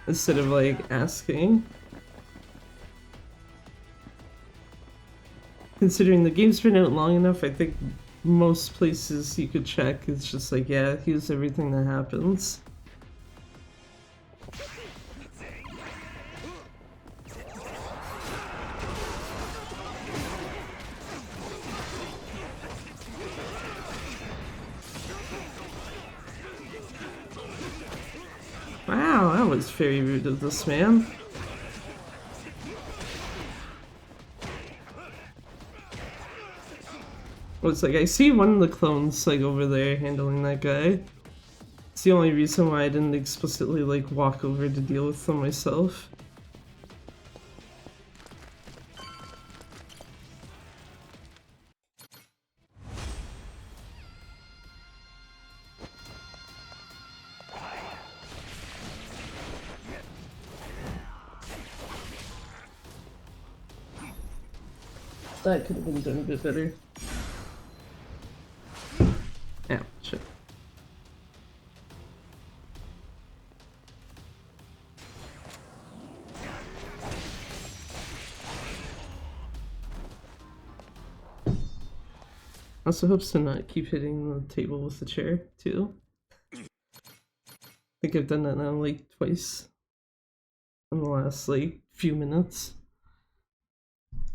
instead of like asking. Considering the game's been out long enough, I think most places you could check, it's just like, yeah, here's everything that happens. Wow, that was very rude of this man. Well, it's like, I see one of the clones like over there handling that guy. It's the only reason why I didn't explicitly like walk over to deal with them myself. That could have been done a bit better. Yeah, shit. Also hopes to not keep hitting the table with the chair, too. I think I've done that now, like, twice in the last, like, few minutes.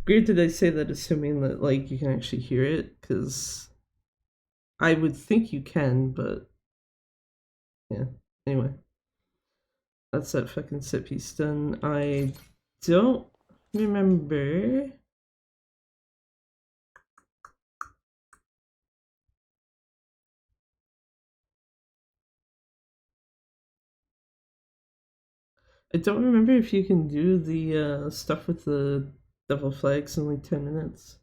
Granted, I say that assuming that, like, you can actually hear it, because I would think you can, but yeah. Anyway. That's that fucking set piece done. I don't remember. I don't remember if you can do the stuff with the double flags in like 10 minutes.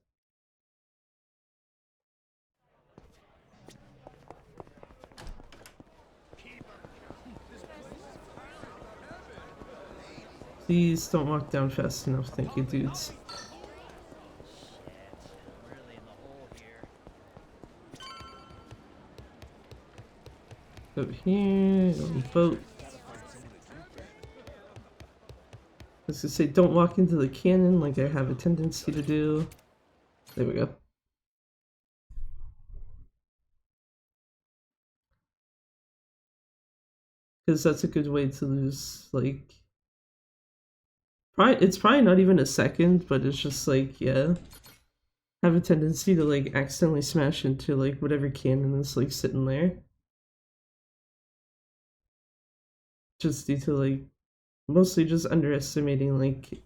Please don't walk down fast enough, thank you, dudes. Over here, on the boat. I was gonna say, don't walk into the cannon like I have a tendency to do. There we go. Because that's a good way to lose, like... it's probably not even a second, but it's just like, yeah. Have a tendency to, like, accidentally smash into, like, whatever cannon is, like, sitting there. Just due to, like, mostly just underestimating, like,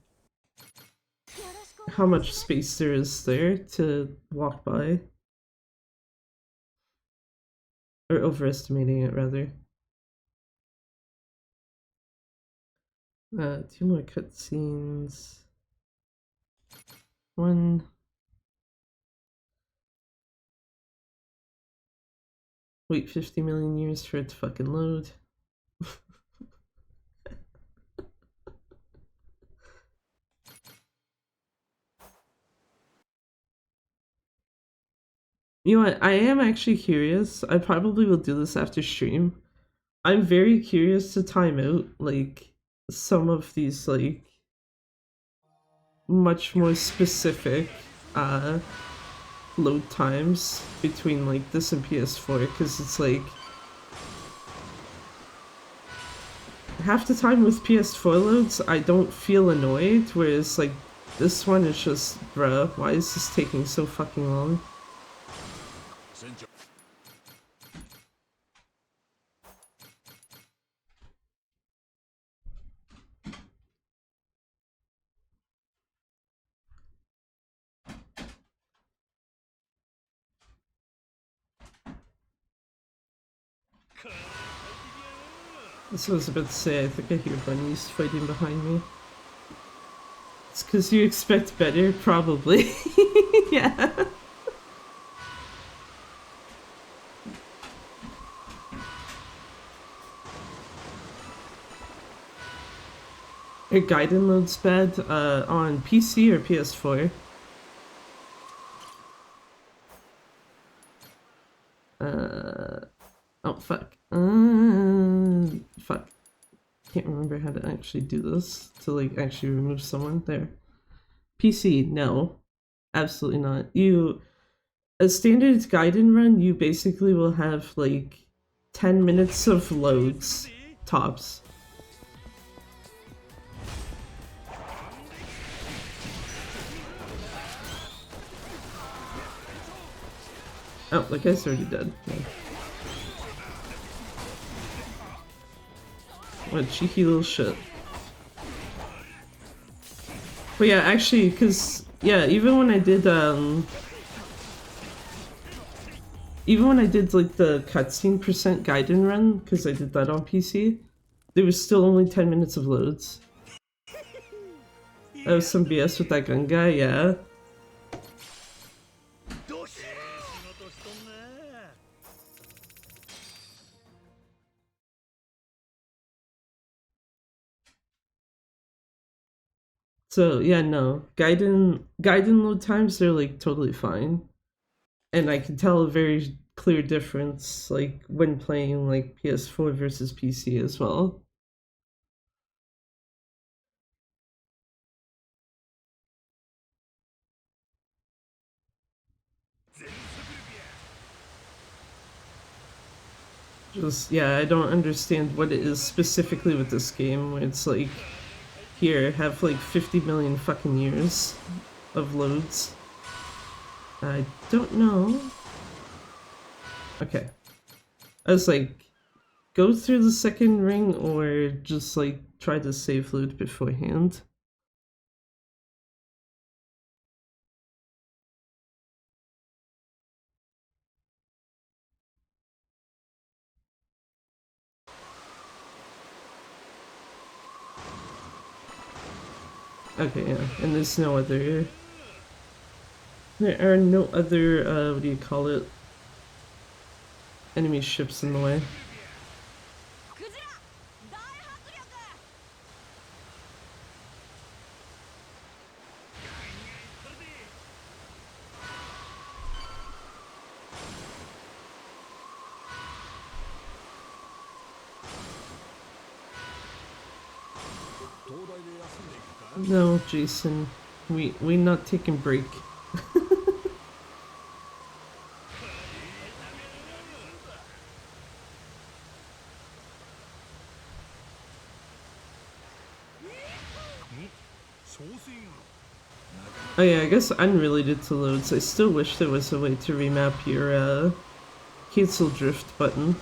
how much space there is there to walk by. Or overestimating it, rather. 2 more cutscenes. 1. Wait 50 million years for it to fucking load. You know what? I am actually curious. I probably will do this after stream. I'm very curious to time out, like, some of these, like, much more specific, load times between, like, this and PS4, because it's, like, half the time with PS4 loads, I don't feel annoyed, whereas, like, this one is just, bruh, why is this taking so fucking long? That's what I was about to say, I think I hear bunnies fighting behind me. It's because you expect better? Probably. Yeah. Are Gaiden loads bad? On PC or PS4? Oh fuck. Fuck. Can't remember how to actually do this to like actually remove someone. There. PC, no. Absolutely not. A standard Gaiden run, you basically will have like 10 minutes of loads, tops. Oh, the guy's already dead. Yeah. What a cheeky little shit. But yeah, actually, cause yeah, even when I did like the cutscene percent Gaiden run, cause I did that on PC, there was still only 10 minutes of loads. That was some BS with that gun guy, yeah. So yeah, no. Gaiden load times, they're like totally fine. And I can tell a very clear difference like when playing like PS4 versus PC as well. Just, yeah, I don't understand what it is specifically with this game where it's like, here, have like 50 million fucking years of loads. I don't know. Okay. I was like, go through the second ring or just like try to save loot beforehand. Okay, yeah, and there's no other... There are no other, what do you call it? Enemy ships in the way. No, Jason. We not taking break. Oh yeah, I guess unrelated to loads, I still wish there was a way to remap your cancel drift button.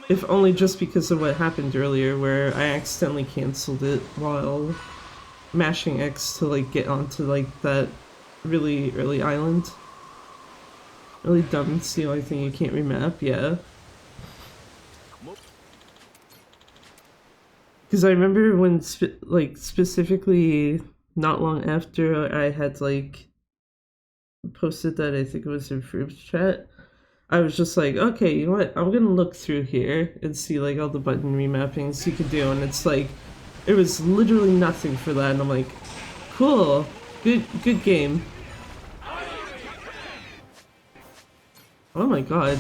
If only just because of what happened earlier where I accidentally canceled it while mashing X to like get onto like that really early island. Really dumb, it's the only thing you can't remap, yeah. Because I remember when, like, specifically not long after I had, like, posted that, I think it was in Fruits chat, I was just like, okay, you know what, I'm gonna look through here and see, like, all the button remappings you could do, and it's like, it was literally nothing for that, and I'm like, cool, good game. Oh my god,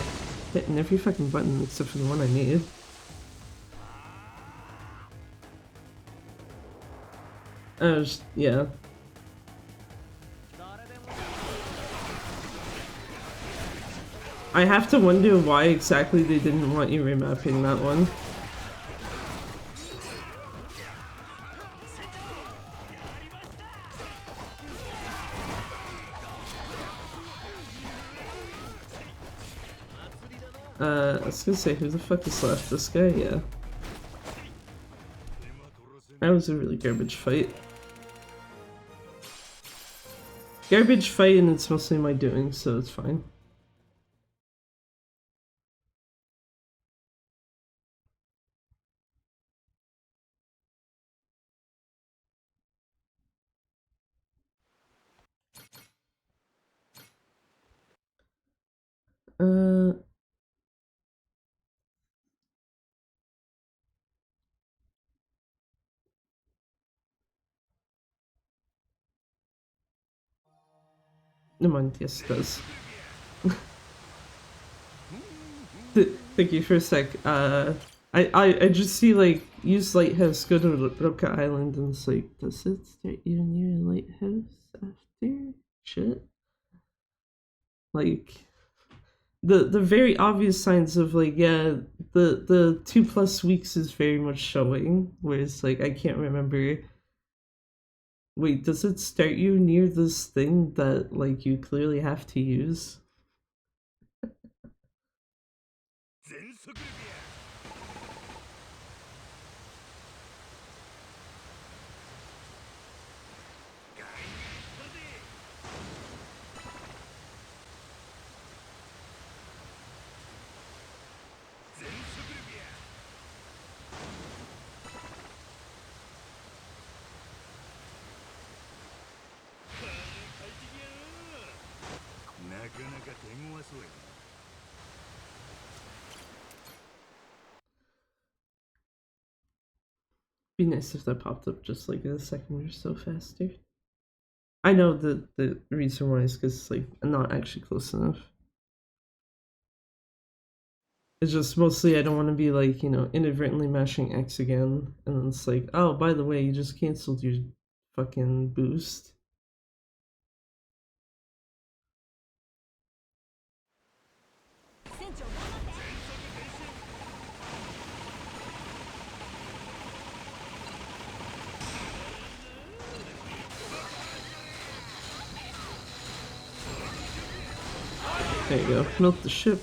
hitting every fucking button except for the one I need. Yeah. I have to wonder why exactly they didn't want you remapping that one. I was gonna say, who the fuck is left? This guy? Yeah. That was a really garbage fight. Garbage fight, and it's mostly my doing, so it's fine. Uh... Never mind, yes it does. Thank you for a sec. I just see, like, use lighthouse, go to Roka Island, and it's like, does it start you near a lighthouse after? Shit. Like, the very obvious signs of, like, yeah, the 2+ weeks is very much showing, whereas, like, I can't remember. Wait, does it start you near this thing that, like, you clearly have to use? Be nice if that popped up just like a second or so faster. I know that the reason why is because, like, I'm not actually close enough. It's just mostly I don't want to be, like, you know, inadvertently mashing X again, and then it's like, oh, by the way, you just canceled your fucking boost. There you go. Melt the ship.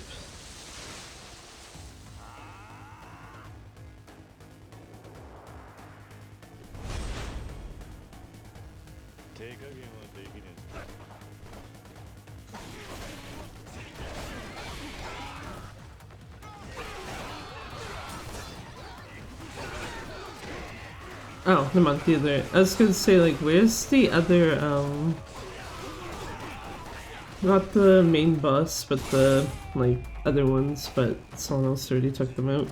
Oh, never mind, the other. I was gonna say, like, where's the other, not the main boss, but the, like, other ones, but someone else already took them out.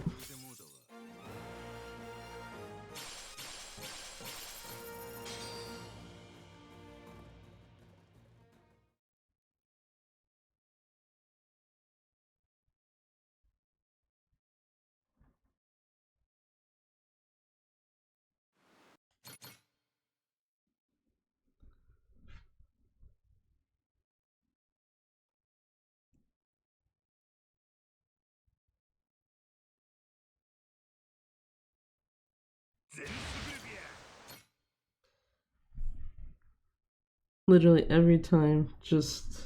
Literally every time, just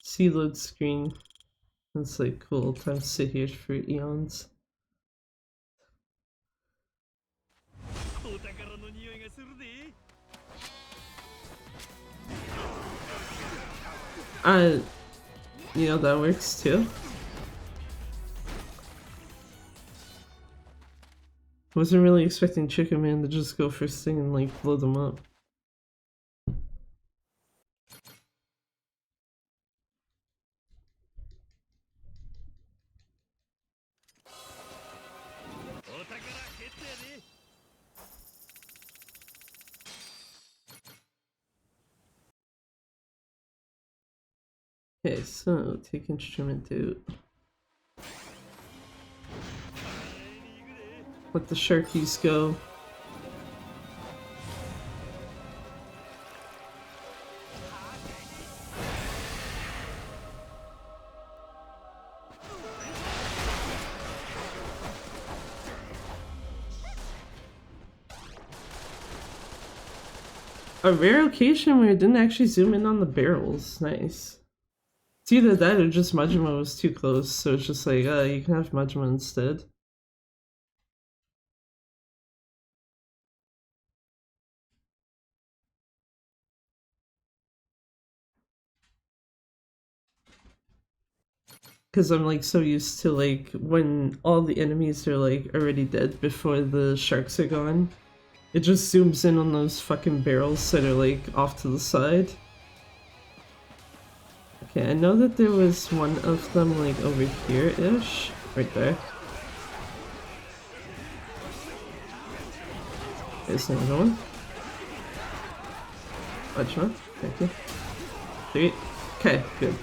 see load screen. It's like cool time to sit here for eons. You know, that works too. Wasn't really expecting Chicken Man to just go first thing and like blow them up. Okay, so take instrument out. Let the Sharkies go. A rare occasion where it didn't actually zoom in on the barrels. Nice. It's either that or just Majima was too close, so it's just like, you can have Majima instead. Because I'm like so used to like when all the enemies are like already dead before the sharks are gone. It just zooms in on those fucking barrels that are like off to the side. Okay, I know that there was one of them like over here-ish. Right there. There's another one. Watch one. Thank you. 3. Okay, good.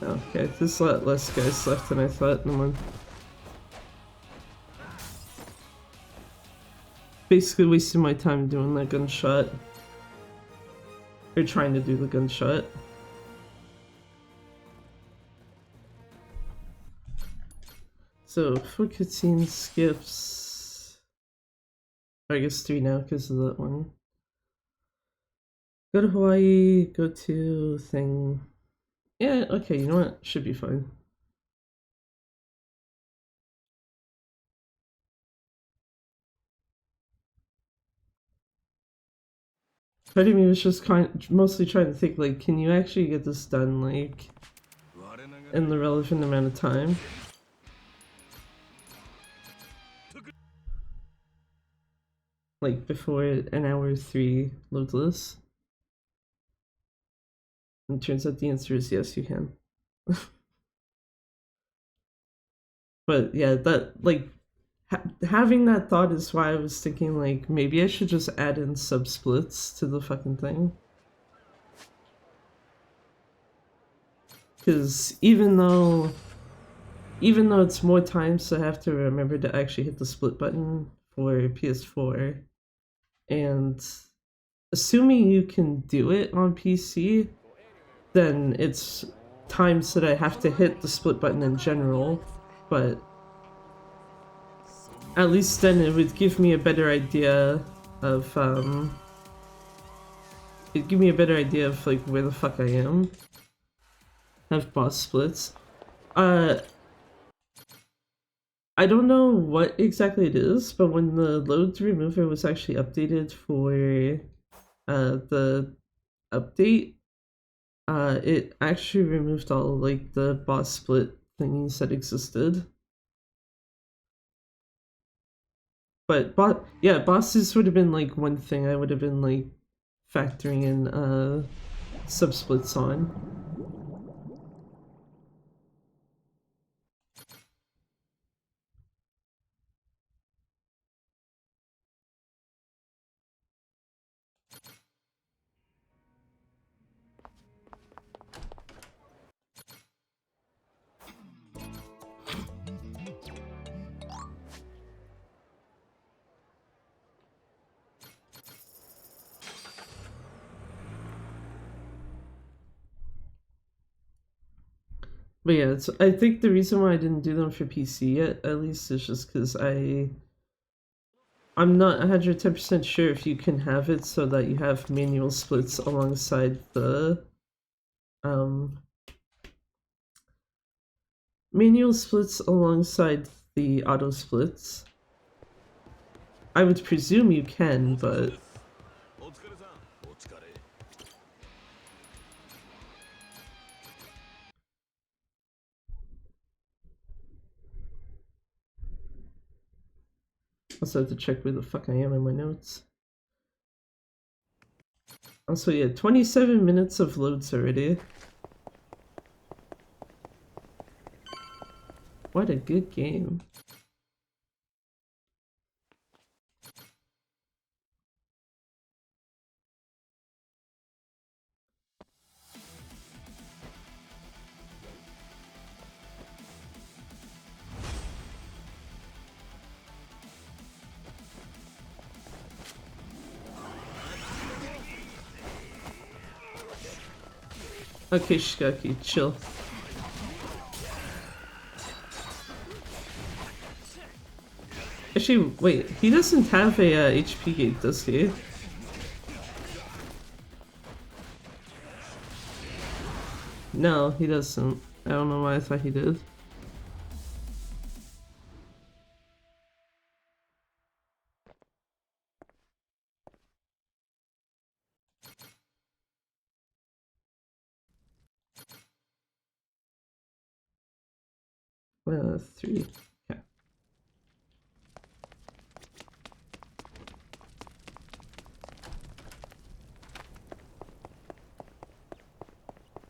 Okay, there's a lot less guys left than I thought. No one. Basically wasting my time doing that gunshot. Or trying to do the gunshot. So, 4 cutscenes, skips. I guess 3 now because of that one. Go to Hawaii, go to thing. Yeah, okay, you know what? Should be fine. Part of me was just mostly trying to think, like, can you actually get this done, like, in the relevant amount of time? Like, before an hour 3 loadless? And it turns out the answer is yes, you can. But yeah, that, like, having that thought is why I was thinking, like, maybe I should just add in sub-splits to the fucking thing. Because even though it's more times I have to remember to actually hit the split button for PS4, and assuming you can do it on PC, then it's times that I have to hit the split button in general, but at least then it would give me a better idea of, it'd give me a better idea of, like, where the fuck I am. Have boss splits. I don't know what exactly it is, but when the load remover was actually updated for the update, it actually removed all like the boss split thingies that existed. But yeah, bosses would have been like one thing I would have been like factoring in sub-splits on. But yeah, I think the reason why I didn't do them for PC yet, at least, is just because I'm not 110% sure if you can have it so that you have manual splits alongside the manual splits alongside the auto splits. I would presume you can, but also have to check where the fuck I am in my notes. Also, yeah, 27 minutes of loads already. What a good game. Okay, Shigaki, chill. Actually, wait, he doesn't have a HP gate, does he? No, he doesn't. I don't know why I thought he did. Three. Yeah.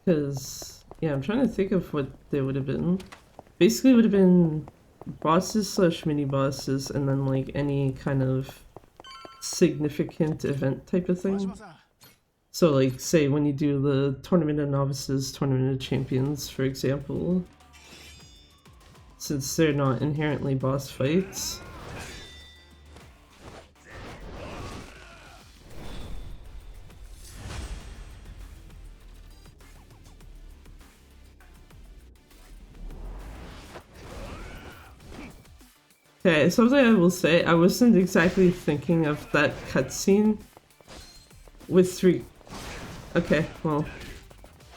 Because, yeah, I'm trying to think of what they would have been. Basically, it would have been bosses slash mini bosses, and then like any kind of significant event type of thing. So, like, say when you do the Tournament of Novices, Tournament of Champions, for example, since they're not inherently boss fights. Okay, something I will say, I wasn't exactly thinking of that cutscene with three. Okay, well,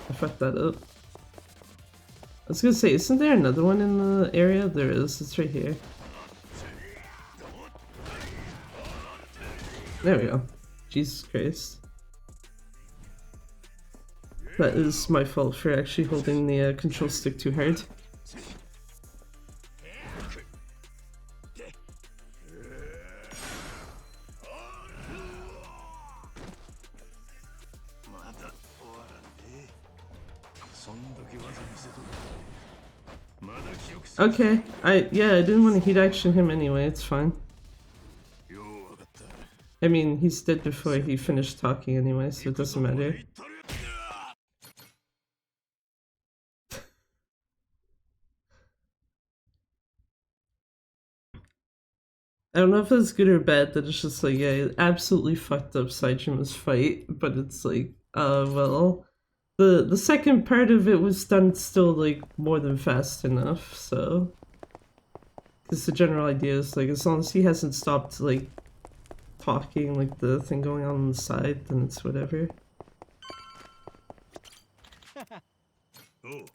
I fucked that up. I was gonna say, isn't there another one in the area? There is, it's right here. There we go. Jesus Christ. That is my fault for actually holding the control stick too hard. Okay, I didn't want to heat action him anyway, it's fine. I mean, he's dead before he finished talking anyway, so it doesn't matter. I don't know if it's good or bad that it's just like, yeah, it absolutely fucked up Saijima's fight, but it's like, well, The second part of it was done still like more than fast enough, so because the general idea is like as long as he hasn't stopped like talking like the thing going on the side, then it's whatever. Oh.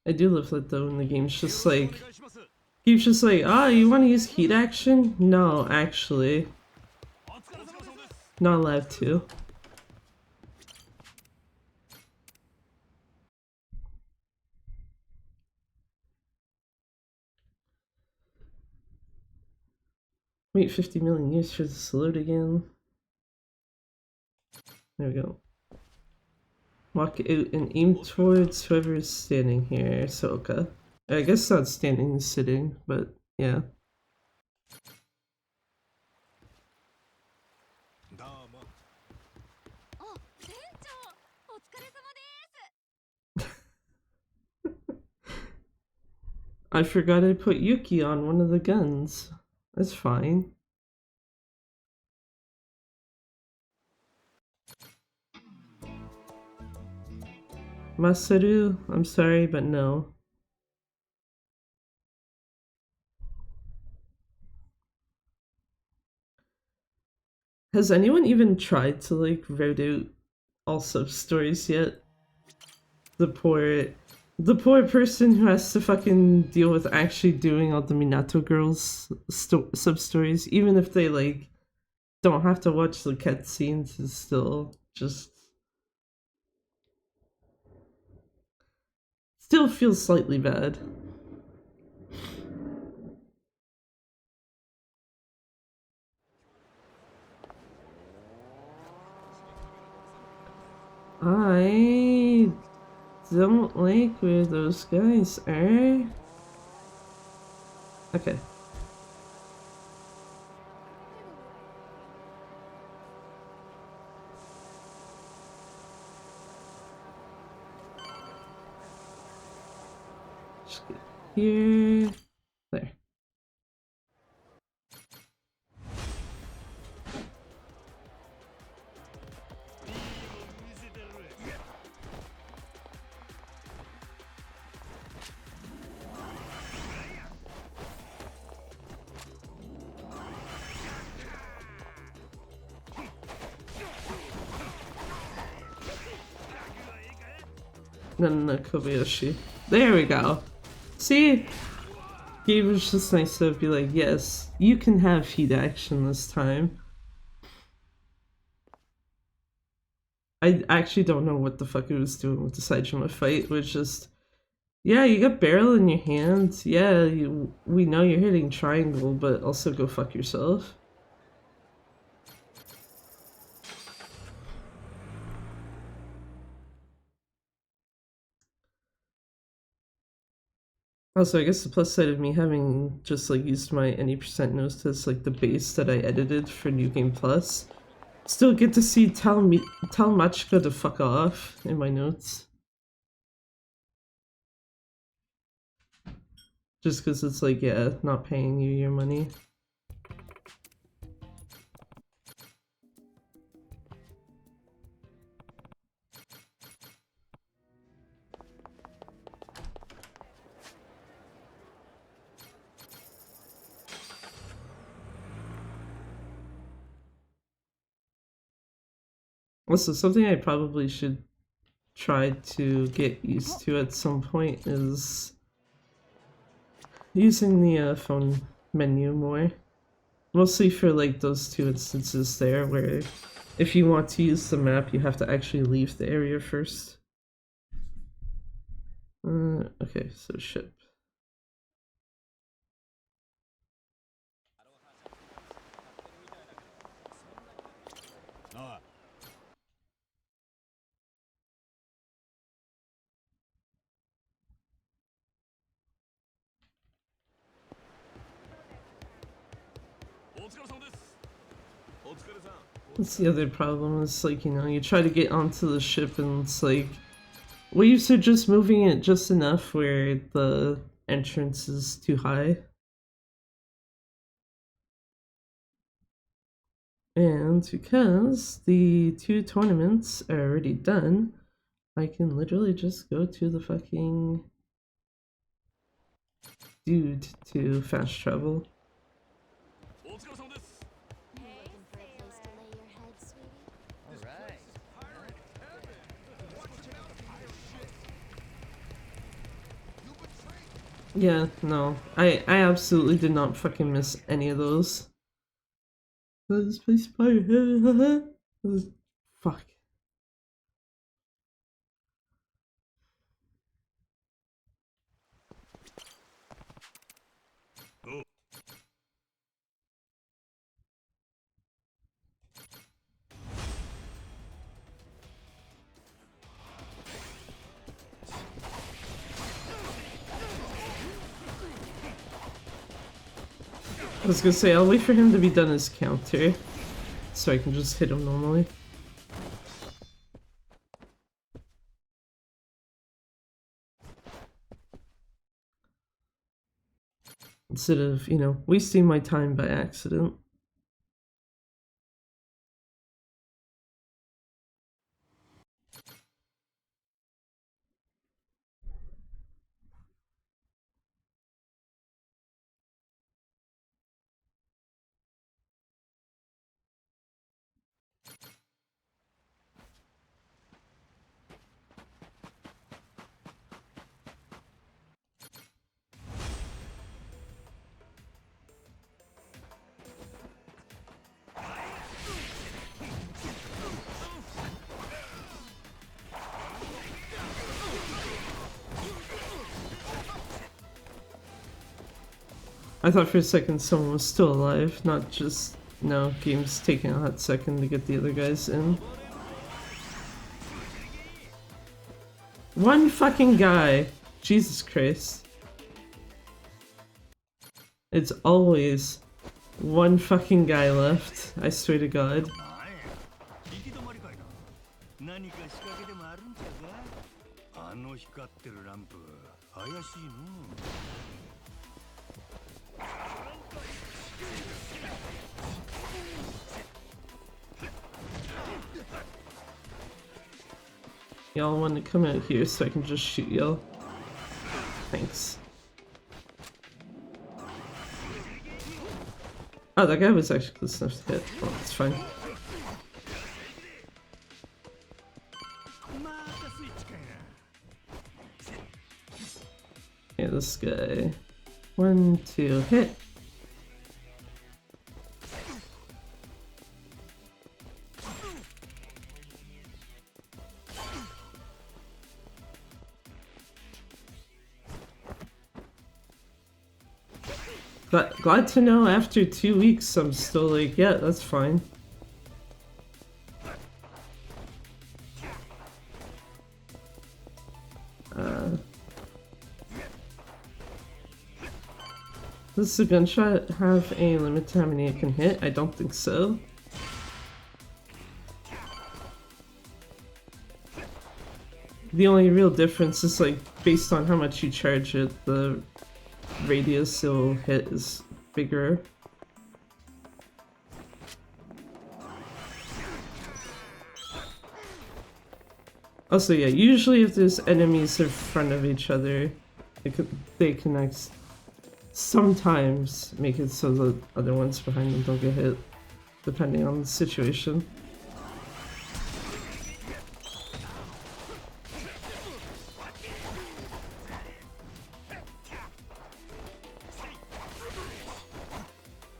I do love that though when the game's just like He's just like, ah, you want to use heat action? No, actually. Not allowed to. Wait 50 million years for this to load again. There we go. Walk out and aim towards whoever is standing here. So, okay. I guess not standing, sitting, but yeah. I forgot I put Yuki on one of the guns. That's fine. Masaru, I'm sorry, but no. Has anyone even tried to like write out all sub stories yet? The poor person who has to fucking deal with actually doing all the Minato girls sub stories, even if they like don't have to watch the cutscenes, is still just still feels slightly bad. I don't like where those guys are. Okay. Just get here. There. No, Kobayashi. There we go. See? It was just nice to be like, yes, you can have heat action this time. I actually don't know what the fuck it was doing with the Saitama fight. It was just, yeah, you got barrel in your hand. Yeah, we know you're hitting triangle, but also go fuck yourself. Also, I guess the plus side of me having just like used my any percent notes as like the base that I edited for New Game Plus, still get to see tell Machika to fuck off in my notes. Just because it's like, yeah, not paying you your money. Also, something I probably should try to get used to at some point is using the phone menu more. Mostly for like those two instances there where if you want to use the map, you have to actually leave the area first. Okay, so ship. That's the other problem, is like, you know, you try to get onto the ship and it's like, waves are just moving it just enough where the entrance is too high. And because the 2 tournaments are already done, I can literally just go to the fucking dude to fast travel. Yeah, no. I absolutely did not fucking miss any of those. This place fire. Fuck. I was gonna say, I'll wait for him to be done his counter, so I can just hit him normally. Instead of, you know, wasting my time by accident. I thought for a second someone was still alive, not just, no, game's taking a hot second to get the other guys in. One fucking guy! Jesus Christ. It's always one fucking guy left, I swear to God. Y'all want to come out here so I can just shoot y'all? Thanks. Oh, that guy was actually close enough to hit. Oh, it's fine. Yeah, this guy. 1, 2, hit. But glad to know after 2 weeks I'm still like, yeah, that's fine. Does the gunshot have a limit to how many it can hit? I don't think so. The only real difference is like based on how much you charge it, the radius it'll hit is bigger. Also, yeah, usually if there's enemies in front of each other, they can sometimes make it so the other ones behind them don't get hit, depending on the situation.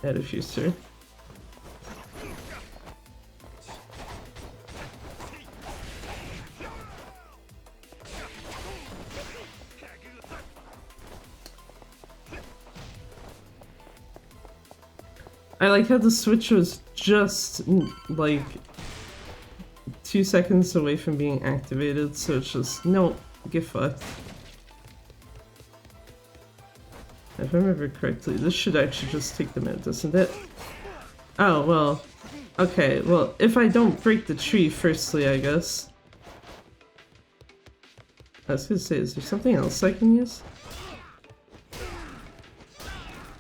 Add a few, sir. I like how the switch was just like 2 seconds away from being activated, so it's just, no, get fucked. If I remember correctly, this should actually just take them out, doesn't it? Oh, well, Okay, well, if I don't break the tree firstly, I guess. I was gonna say, is there something else I can use?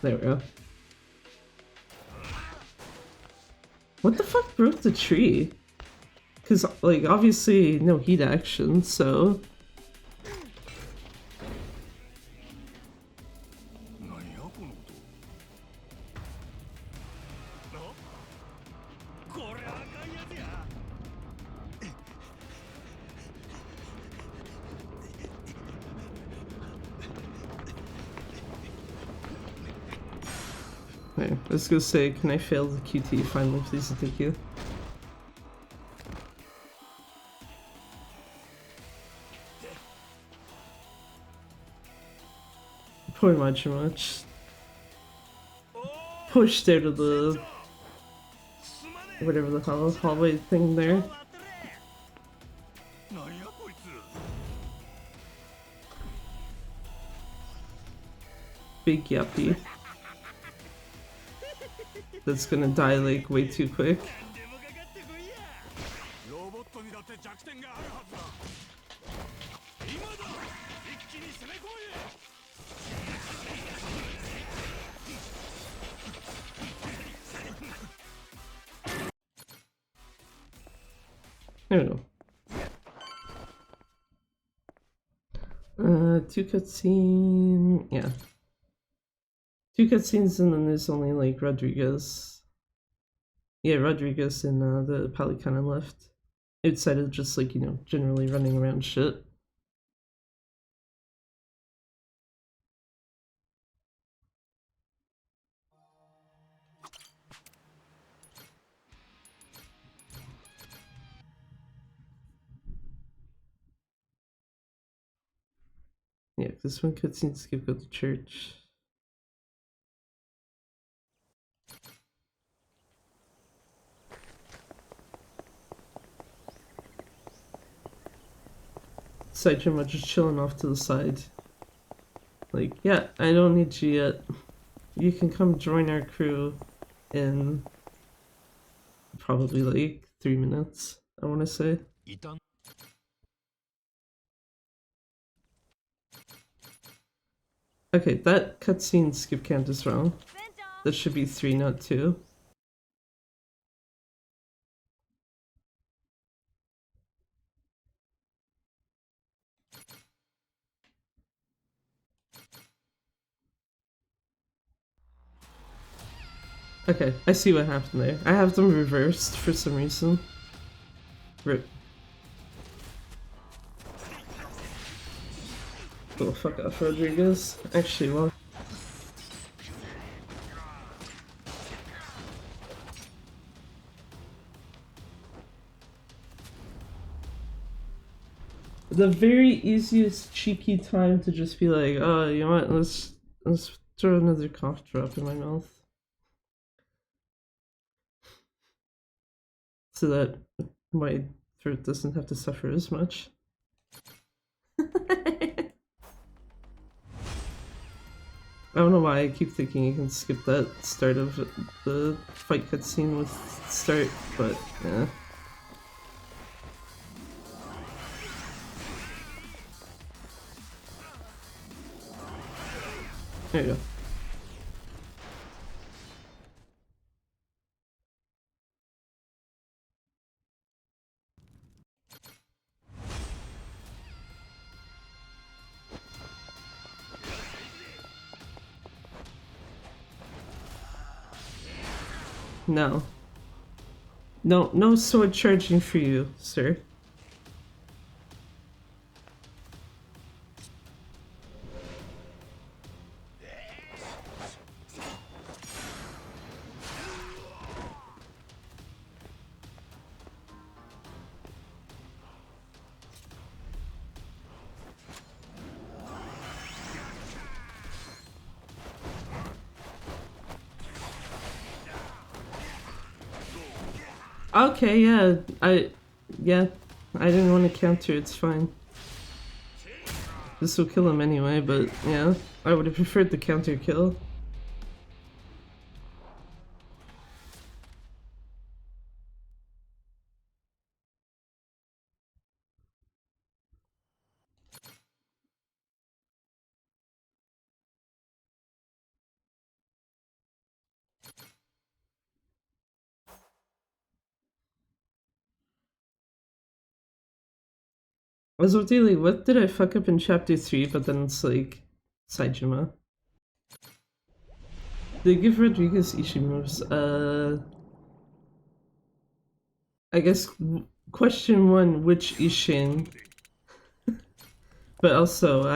There we go. What the fuck broke the tree? Because, like, obviously no heat action, so... Okay, I was gonna say, can I fail the QT finally, please and thank you. Poor much. Pushed out of the... whatever the hell, hallway thing there. Big yuppie. That's gonna die like way too quick. There we go. Two cutscene, yeah. Two cutscenes and then there's only like Rodriguez. Yeah, Rodriguez and the Pelicana left. Outside of just like, you know, generally running around shit. Yeah, this one cutscene skip go to church. Sidejump just chilling off to the side. Like, yeah, I don't need you yet. You can come join our crew in probably like 3 minutes, I want to say. Okay, that cutscene skip count is wrong. That should be 3, not 2. Okay, I see what happened there. I have them reversed for some reason. Rip. Oh, fuck off, Rodriguez. Actually, well... The very easiest cheeky time to just be like, oh, you know what, let's throw another cough drop in my mouth. So that my throat doesn't have to suffer as much. I don't know why I keep thinking you can skip that start of the fight cutscene with start, but yeah. There you go. No. No sword charging for you, sir. Okay, yeah, I didn't want to counter, it's fine. This will kill him anyway, but yeah, I would have preferred the counter kill. I was really, what did I fuck up in chapter 3, but then it's like Saijima. They give Rodriguez Ishi moves. I guess question 1, which Ishin? But also,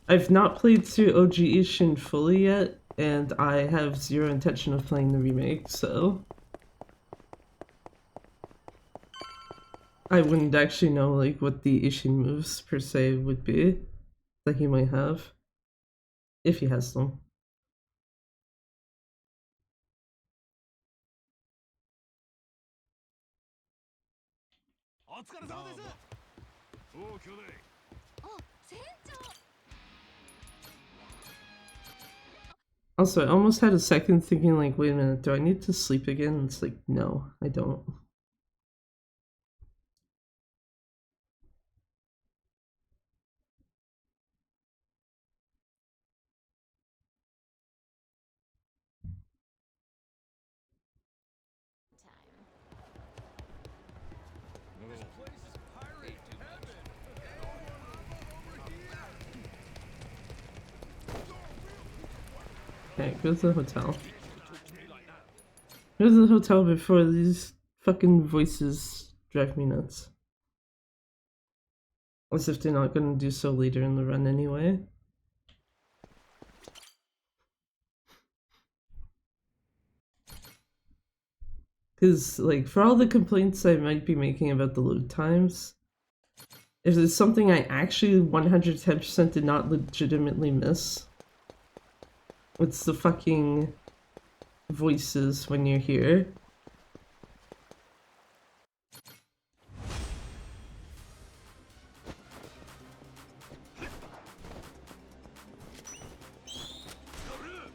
I've not played through OG Ishin fully yet, and I have zero intention of playing the remake, so I wouldn't actually know like what the Ishin moves per se would be that he might have, if he has them. Also, I almost had a second thinking like, wait a minute, do I need to sleep again? It's like, no, I don't. Okay, go to the hotel. Go to the hotel before these fucking voices drive me nuts. As if they're not gonna do so later in the run anyway. Because, like, for all the complaints I might be making about the load times, if there's something I actually 110% did not legitimately miss, it's the fucking voices when you're here.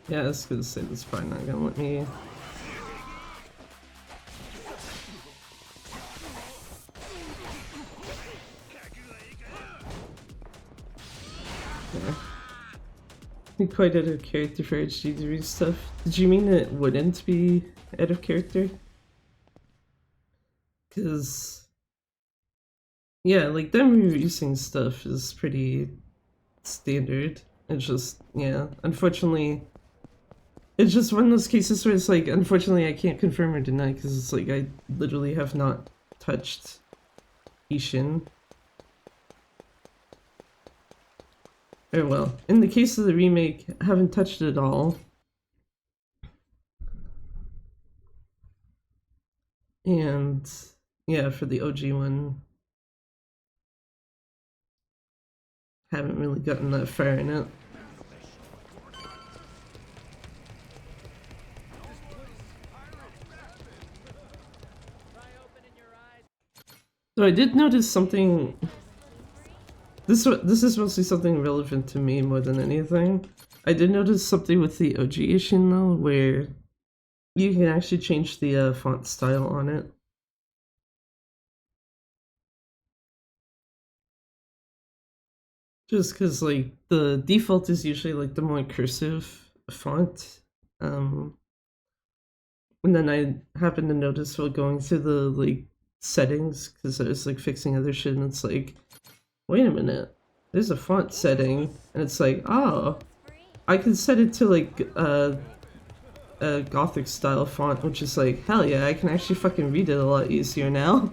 Yeah, I was gonna say that's probably not gonna let me. Yeah. I'm quite out of character for HD to read stuff. Did you mean it wouldn't be out of character? Because, yeah, like them reusing stuff is pretty standard. It's just, yeah, unfortunately, it's just one of those cases where it's like, unfortunately, I can't confirm or deny because it's like I literally have not touched Ishin. Or well, in the case of the remake, I haven't touched it at all. And yeah, for the OG one, haven't really gotten that far in it. So I did notice something. This is mostly something relevant to me more than anything. I did notice something with the OG Ishin though, where you can actually change the font style on it. Just because like the default is usually like the more cursive font. And then I happened to notice while going through the like settings, because I was like fixing other shit, and it's like, wait a minute, there's a font setting, and it's like, oh, I can set it to like a Gothic style font, which is like, hell yeah, I can actually fucking read it a lot easier now.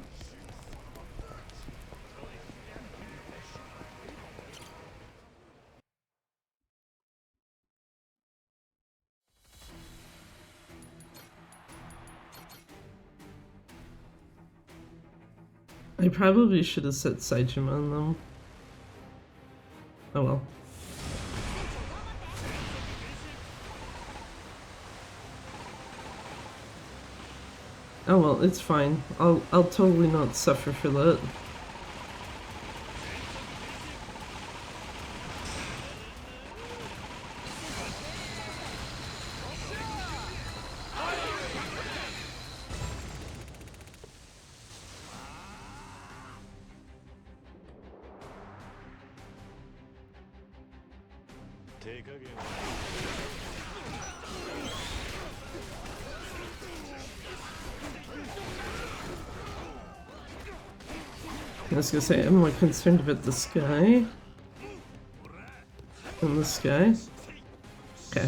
I probably should have set Saijima on them. Oh well. Oh well, it's fine. I'll totally not suffer for that. I was gonna say, I'm more concerned about this guy than this guy. Okay.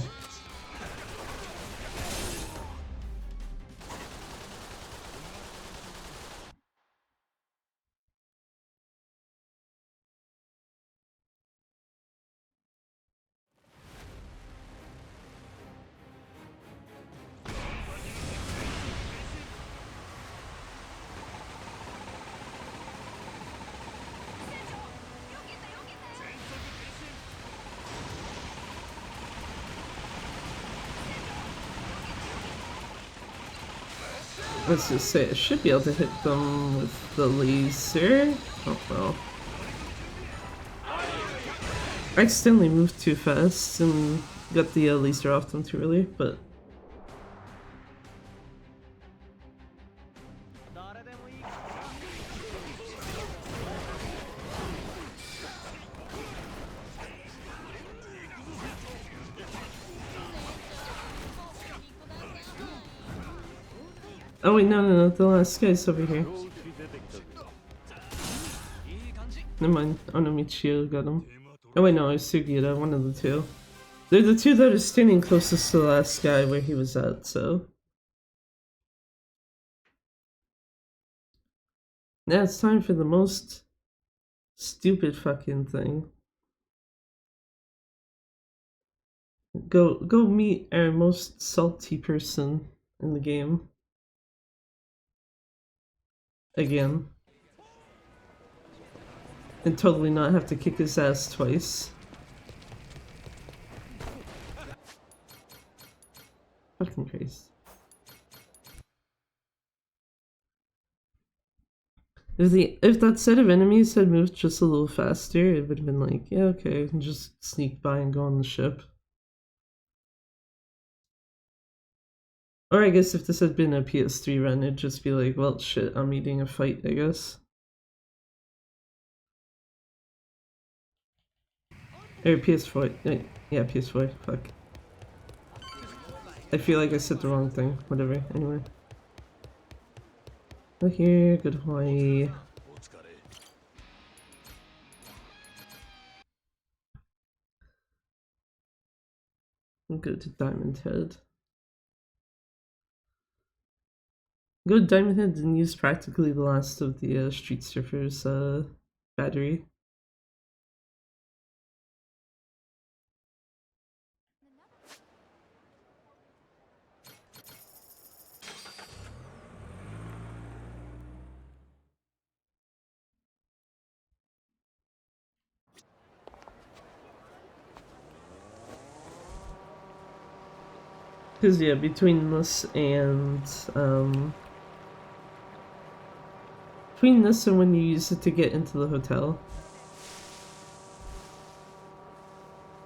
Let's just say I should be able to hit them with the laser. Oh well. I accidentally moved too fast and got the laser off them too early, but... Oh wait, no, the last guy's over here. Never mind, oh no, Michio got him. Oh wait, no, it was Sugira, one of the two. They're the two that are standing closest to the last guy where he was at, so... Now it's time for the most stupid fucking thing. Go meet our most salty person in the game. Again. And totally not have to kick his ass twice. Fucking Christ. If that set of enemies had moved just a little faster, it would have been like, yeah, okay, I can just sneak by and go on the ship. Or I guess if this had been a PS3 run, it'd just be like, well, shit, I'm eating a fight, I guess. Or PS4, yeah, PS4, fuck. I feel like I said the wrong thing, whatever, anyway. Go here, go to Hawaii. And go to Diamond Head. Go to Diamond Head and use practically the last of the Street Surfers battery. Because, yeah, between this and, between this and when you use it to get into the hotel,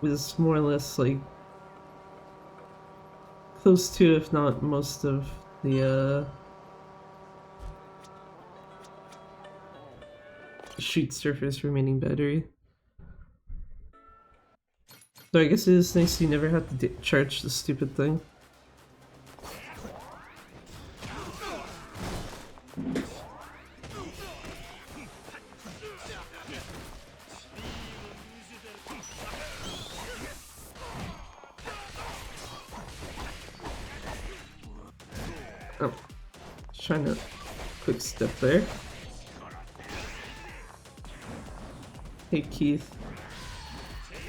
was more or less, like, close to, if not most of the, Street Surfers remaining battery. So I guess it is nice you never have to charge the stupid thing. Oh, just trying to quick step there. Hey Keith,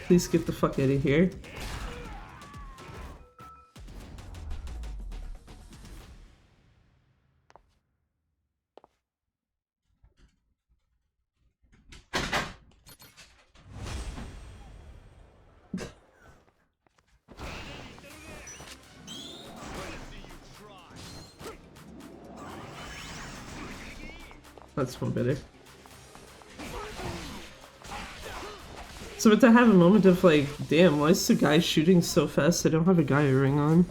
please get the fuck out of here. That's one better. So, but to have a moment of like, damn, why is the guy shooting so fast? I don't have a guy ring on.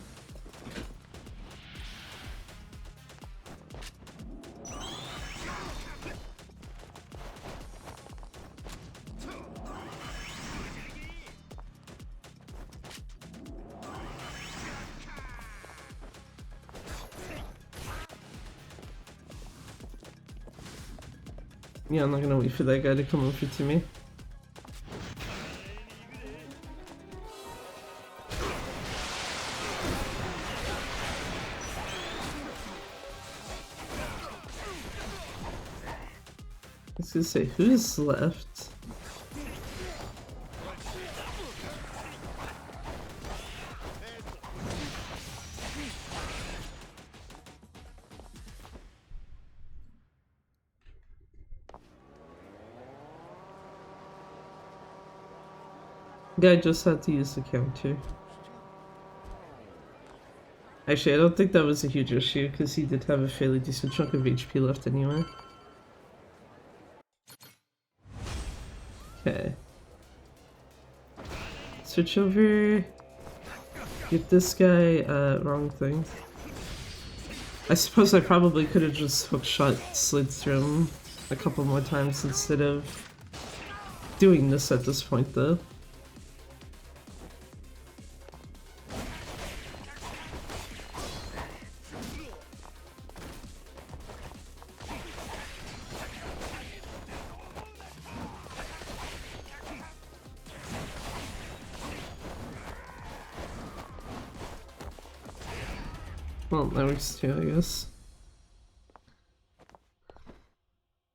Yeah, I'm not gonna wait for that guy to come over to me. I was gonna say, who's left? Guy just had to use the counter. Actually, I don't think that was a huge issue because he did have a fairly decent chunk of HP left anyway. Okay. Switch over. Get this guy, wrong thing. I suppose I probably could have just hookshot slid through him a couple more times instead of doing this at this point though. Well, that works too, I guess.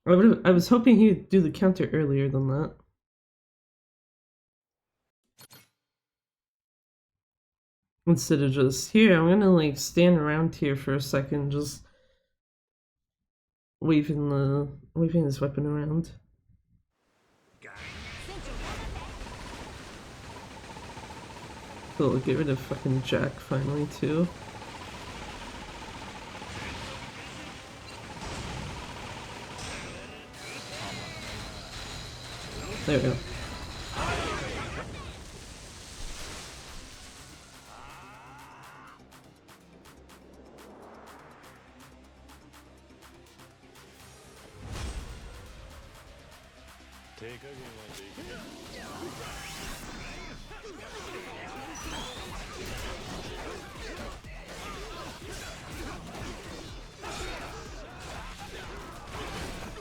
I was hoping he'd do the counter earlier than that. Instead of just, here, I'm gonna like stand around here for a second, just waving his weapon around. Cool, get rid of fucking Jack finally too. There we go.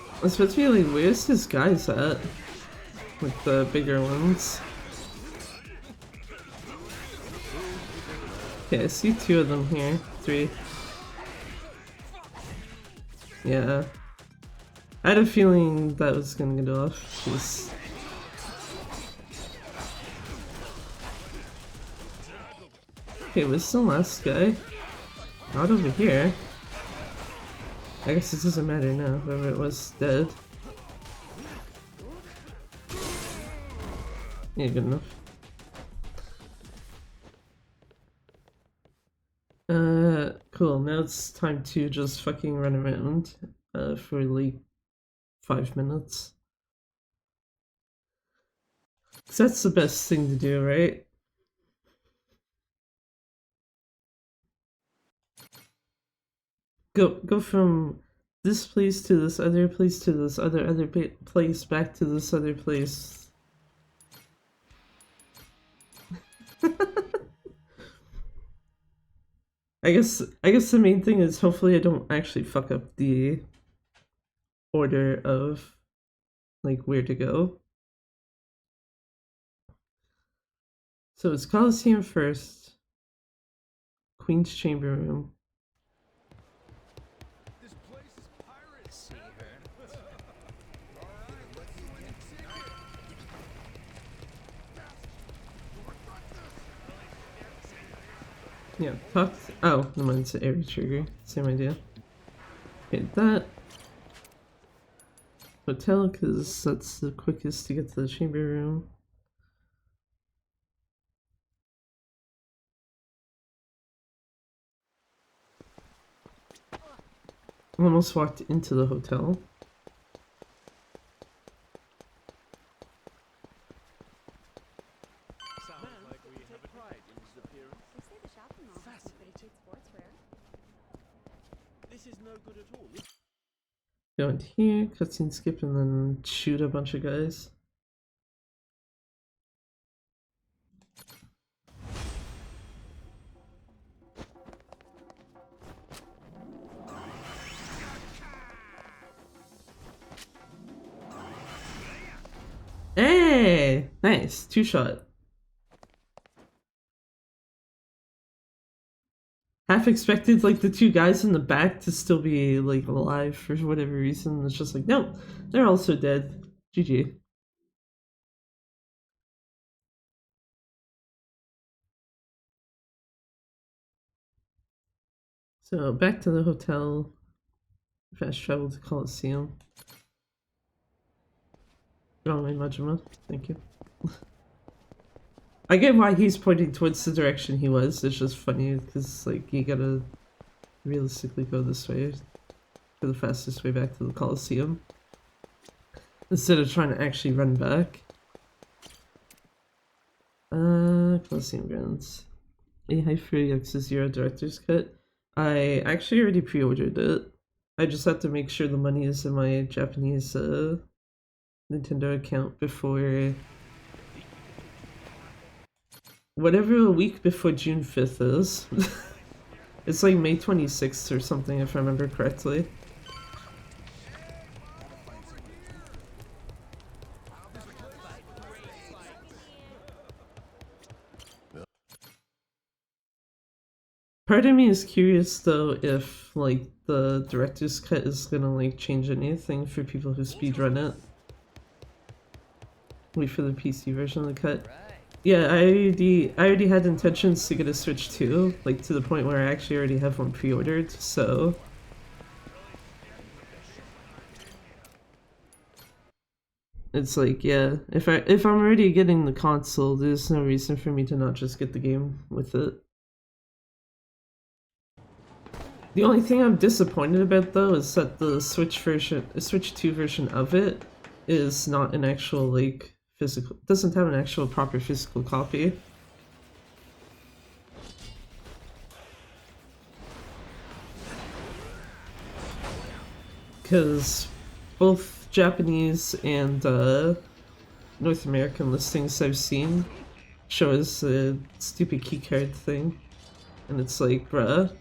I was supposed to be like, where's his guys at? Like the bigger ones. Okay, I see 2 of them here. 3. Yeah. I had a feeling that was gonna get off. Jeez. Okay, where's the last guy? Not over here. I guess it doesn't matter now, whoever it was dead. Yeah, good enough. Cool, now it's time to just fucking run around, for like 5 minutes. 'Cause that's the best thing to do, right? Go from this place to this other place to this other place back to this other place. I guess the main thing is hopefully I don't actually fuck up the order of like where to go. So it's Coliseum first, Queen's Chamber Room. This place is pirates. Yeah, talk. Oh, no, mine's an area trigger. Same idea. Okay, that. Hotel, because that's the quickest to get to the chamber room. Almost walked into the hotel. Go into here, cutscene skip, and then shoot a bunch of guys. Yay! Nice. 2-shot. Half expected like the 2 guys in the back to still be like alive for whatever reason. It's just like, nope, they're also dead. GG. So back to the hotel. Fast travel to Coliseum. Wrong way, Majima. Thank you. I get why he's pointing towards the direction he was. It's just funny because like you gotta realistically go this way for the fastest way back to the Coliseum instead of trying to actually run back. Coliseum grounds. A high for Yakuza 0 director's cut. I actually already pre-ordered it. I just have to make sure the money is in my Japanese Nintendo account before whatever a week before June 5th is. It's like May 26th or something if I remember correctly. Part of me is curious though if like the director's cut is gonna like change anything for people who speedrun it. Wait for the PC version of the cut. Yeah, I already had intentions to get a Switch 2, like to the point where I actually already have one pre-ordered, so it's like, yeah, if I'm already getting the console, there's no reason for me to not just get the game with it. The only thing I'm disappointed about though is that the Switch 2 version of it is not an actual like physical, doesn't have an actual proper physical copy. Because both Japanese and North American listings I've seen show us a stupid keycard thing, and it's like, bruh.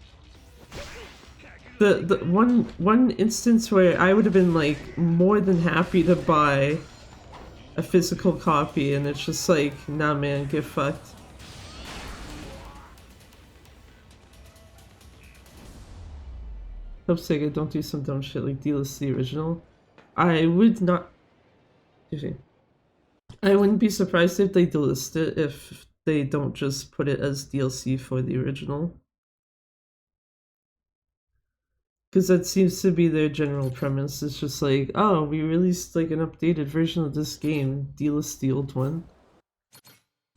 The one instance where I would have been like more than happy to buy a physical copy, and it's just like, nah man, get fucked. Hope Sega don't do some dumb shit like delist the original. I would not. I wouldn't be surprised if they delist it if they don't just put it as DLC for the original. Because that seems to be their general premise. It's just like, oh, we released like an updated version of this game, delist the old one.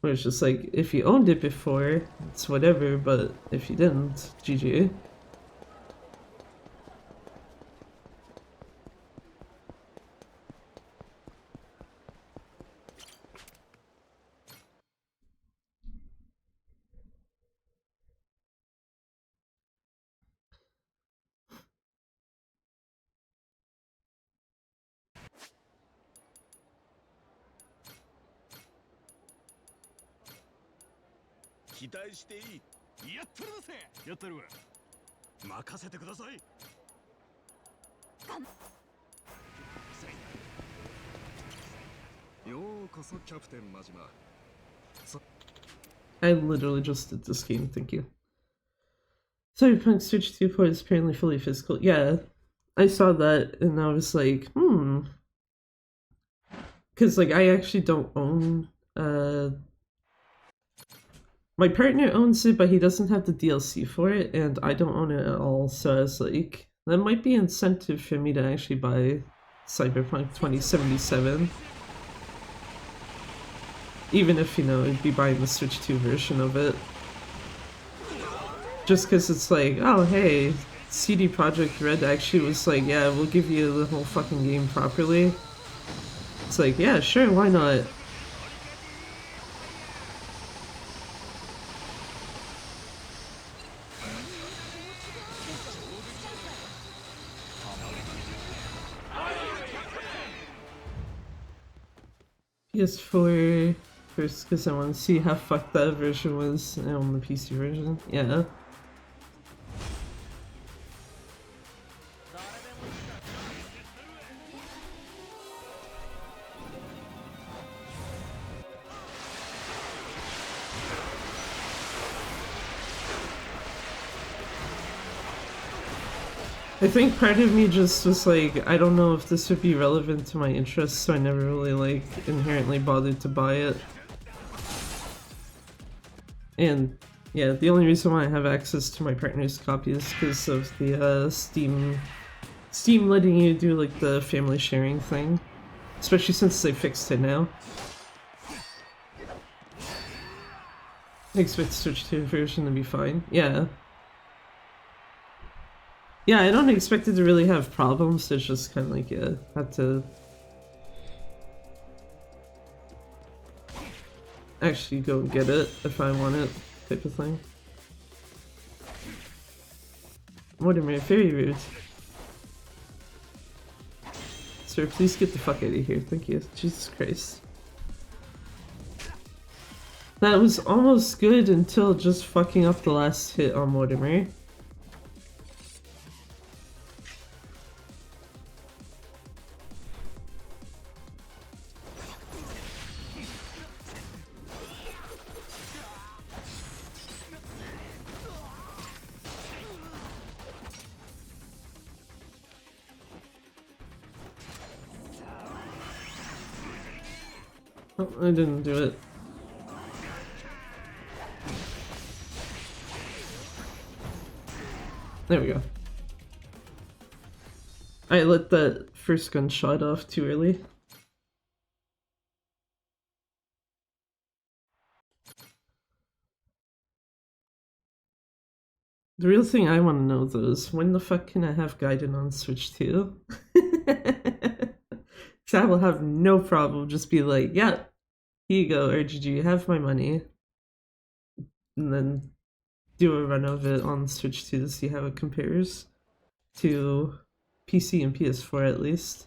Where it's just like, if you owned it before, it's whatever, but if you didn't, GG. I literally just did this game, thank you. Cyberpunk Switch 2 port is apparently fully physical. Yeah, I saw that and I was like, because like I actually don't own my partner owns it, but he doesn't have the DLC for it, and I don't own it at all, so I was like, that might be incentive for me to actually buy Cyberpunk 2077. Even if, you know, I'd be buying the Switch 2 version of it. Just because it's like, oh hey, CD Projekt Red actually was like, yeah, we'll give you the whole fucking game properly. It's like, yeah, sure, why not? PS4 first, because I want to see how fucked that version was on the PC version. Yeah. I think part of me just was like, I don't know if this would be relevant to my interests, so I never really like inherently bothered to buy it. And yeah, the only reason why I have access to my partner's copy is because of the Steam letting you do like the family sharing thing, especially since they fixed it now. I expect Switch 2 version to be fine. Yeah. Yeah, I don't expect it to really have problems. It's just kind of like, yeah, have to actually go and get it if I want it, type of thing. Mortimer, very rude. Sir, please get the fuck out of here. Thank you. Jesus Christ. That was almost good until just fucking up the last hit on Mortimer. Oh, I didn't do it. There we go. I let that first gunshot off too early. The real thing I want to know though is when the fuck can I have Gaiden on Switch 2? So I will have no problem just be like, yeah, here you go, RGG, have my money. And then do a run of it on Switch 2 to see how it compares to PC and PS4 at least.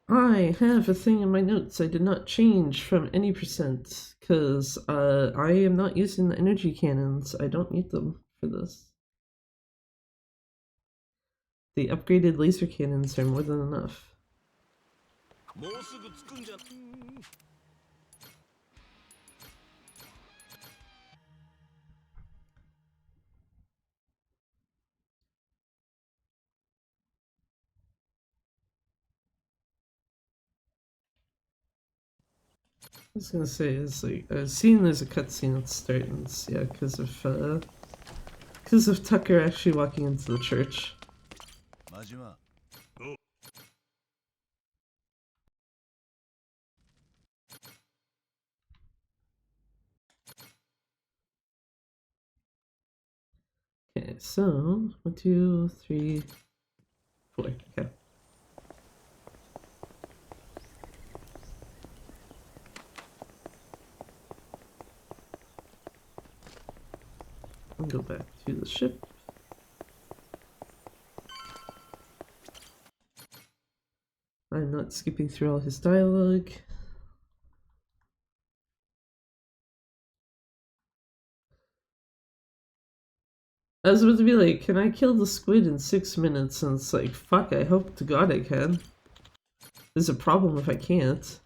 I have a thing in my notes I did not change from any percent, because I am not using the energy cannons. I don't need them for this. The upgraded laser cannons are more than enough. I was gonna say is like I've seen there's a cutscene at the start, and it's, yeah, because of Tucker actually walking into the church. Okay, so 1, 2, 3, 4. Okay. I'll go back to the ship. I'm not skipping through all his dialogue. I was about to be like, can I kill the squid in 6 minutes? And it's like, fuck, I hope to God I can. There's a problem if I can't.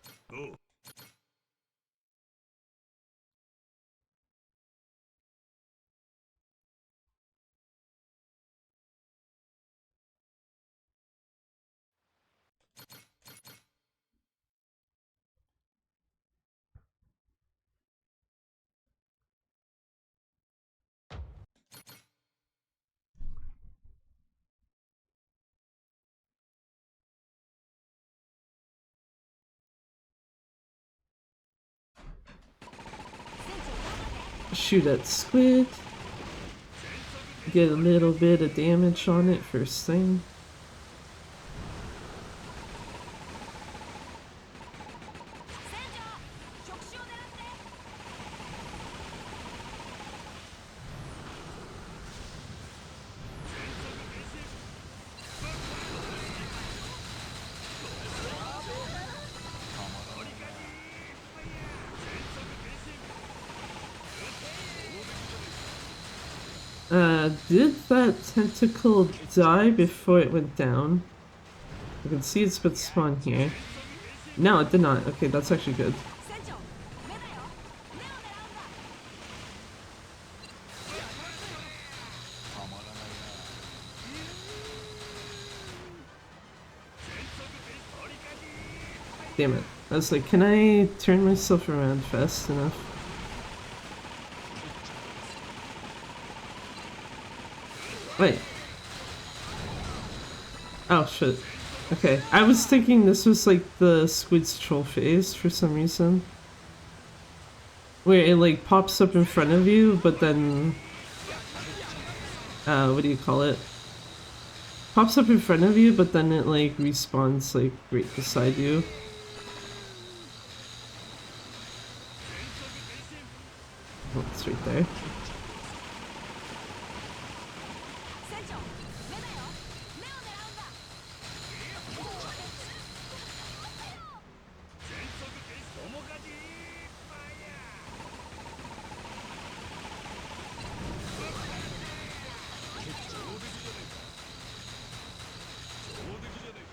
Shoot at squid. Get a little bit of damage on it first thing. Did that tentacle die before it went down? I can see it's been spawned here. No, it did not. Okay, that's actually good. Damn it. I was like, can I turn myself around fast enough? Wait. Oh shit. Okay, I was thinking this was like the Squid's troll phase for some reason. Where it like pops up in front of you, but then... what do you call it? Pops up in front of you, but then it like respawns like right beside you. Oh, it's right there.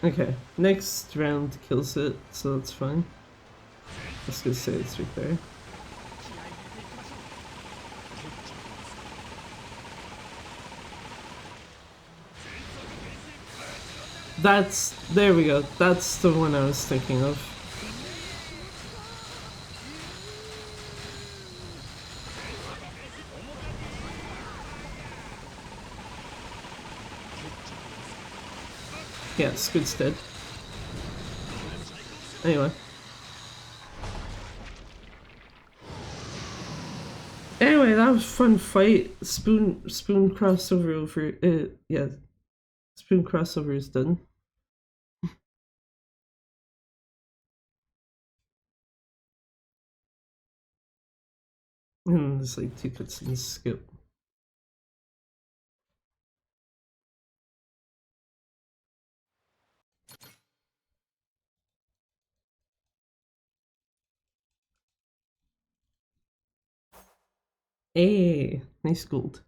Okay, next round kills it, so that's fine. I was gonna say it's right there. There we go, that's the one I was thinking of. Yeah, Squid's dead. Anyway. Anyway, that was a fun fight. Spoon crossover over yeah. Spoon crossover is done. And there's like 2 cutscenes skip. Hey, nice gold.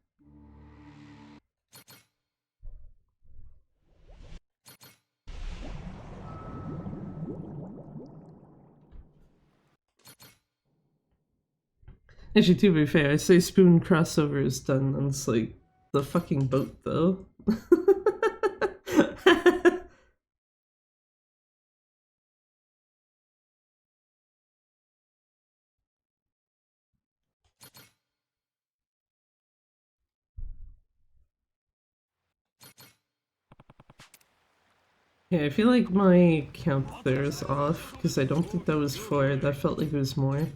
Actually, to be fair, I say spoon crossover is done, and it's like the fucking boat though. Yeah, I feel like my count there is off, because I don't think that was 4, that felt like it was more.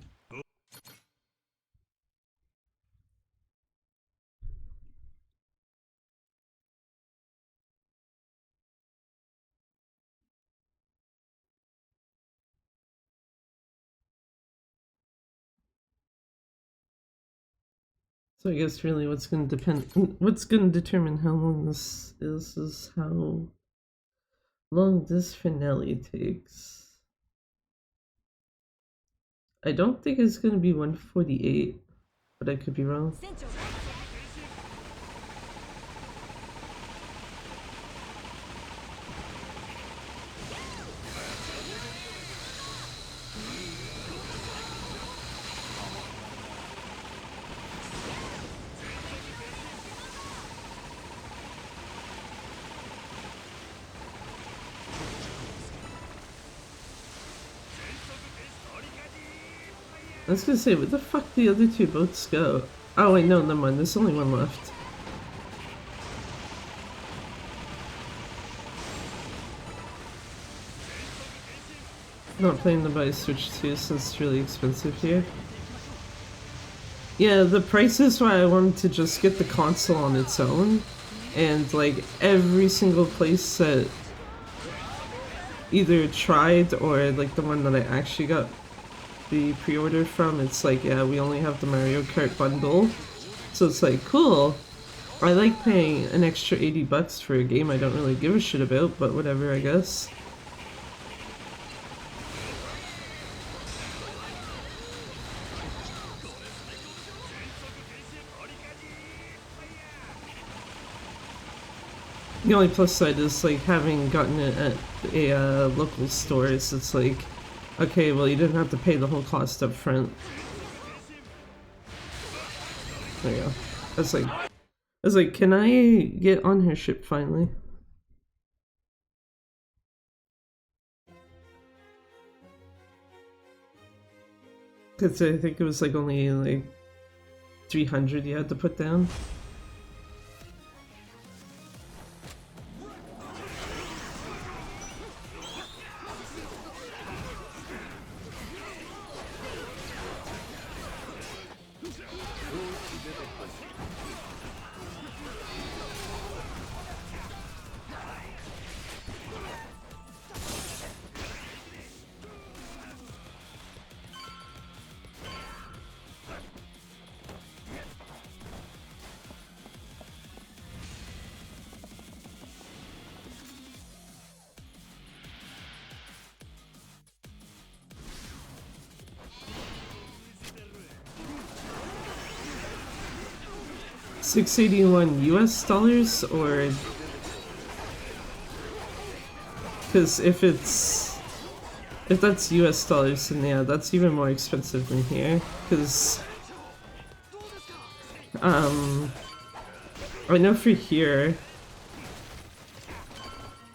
So I guess really what's gonna determine how long this is how long this finale takes. I don't think it's gonna be 148, but I could be wrong. I was gonna say, where the fuck the other 2 boats go? Oh wait, no, never mind, there's only one left. Not playing the buy Switch 2 since it's really expensive here. Yeah, the price is why I wanted to just get the console on its own. And like every single place that either tried or like the one that I actually got the pre-order from, it's like, yeah, we only have the Mario Kart bundle. So it's like, cool. I like paying an extra 80 bucks for a game I don't really give a shit about, but whatever, I guess. The only plus side is like having gotten it at a local store. Is it's like, okay, well you didn't have to pay the whole cost up front. There you go. I was like, can I get on her ship finally? Because I think it was like only like 300 you had to put down. $681 US, or because if that's US dollars, then yeah, that's even more expensive than here. Because I know for here